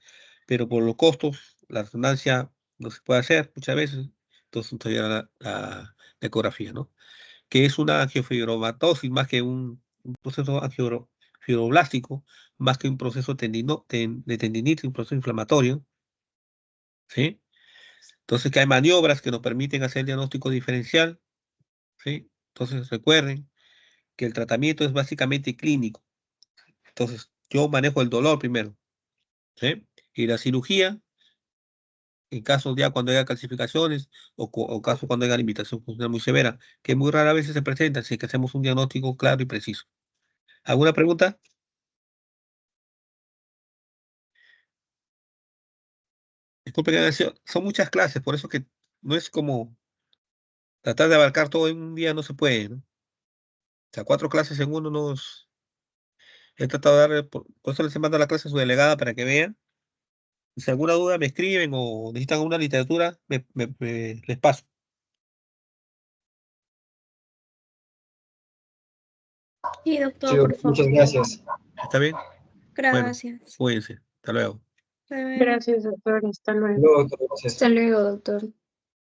pero por los costos, la resonancia no se puede hacer muchas veces, entonces todavía la ecografía, ¿no? Que es una angiofibromatosis más que un proceso angiofibroblástico, más que un proceso de tendinitis, un proceso inflamatorio, ¿sí? Entonces que hay maniobras que nos permiten hacer el diagnóstico diferencial, ¿sí? Entonces recuerden que el tratamiento es básicamente clínico. Entonces yo manejo el dolor primero, ¿sí? Y la cirugía, en casos ya cuando haya calcificaciones o casos cuando haya limitación funcional muy severa, que muy rara vez se presenta si es que hacemos un diagnóstico claro y preciso. ¿Alguna pregunta? Disculpe que son muchas clases, por eso que no es como tratar de abarcar todo en un día, no se puede, ¿no? O sea, 4 clases en uno nos... He tratado de darle, por eso les mando la clase a su delegada para que vean. Si alguna duda me escriben o necesitan alguna literatura, les paso. Sí, Sí, doctor, por muchas favor. gracias. ¿Está bien? Bueno, Gracias. cuídense. Hasta luego. Hasta luego. Gracias, doctor. Hasta luego. Luego, doctor, gracias. Hasta luego, doctor.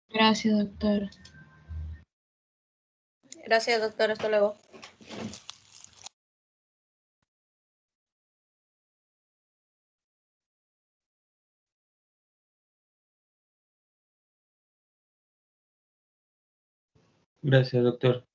Gracias, doctor. Gracias, doctor. Hasta luego. Gracias, doctor.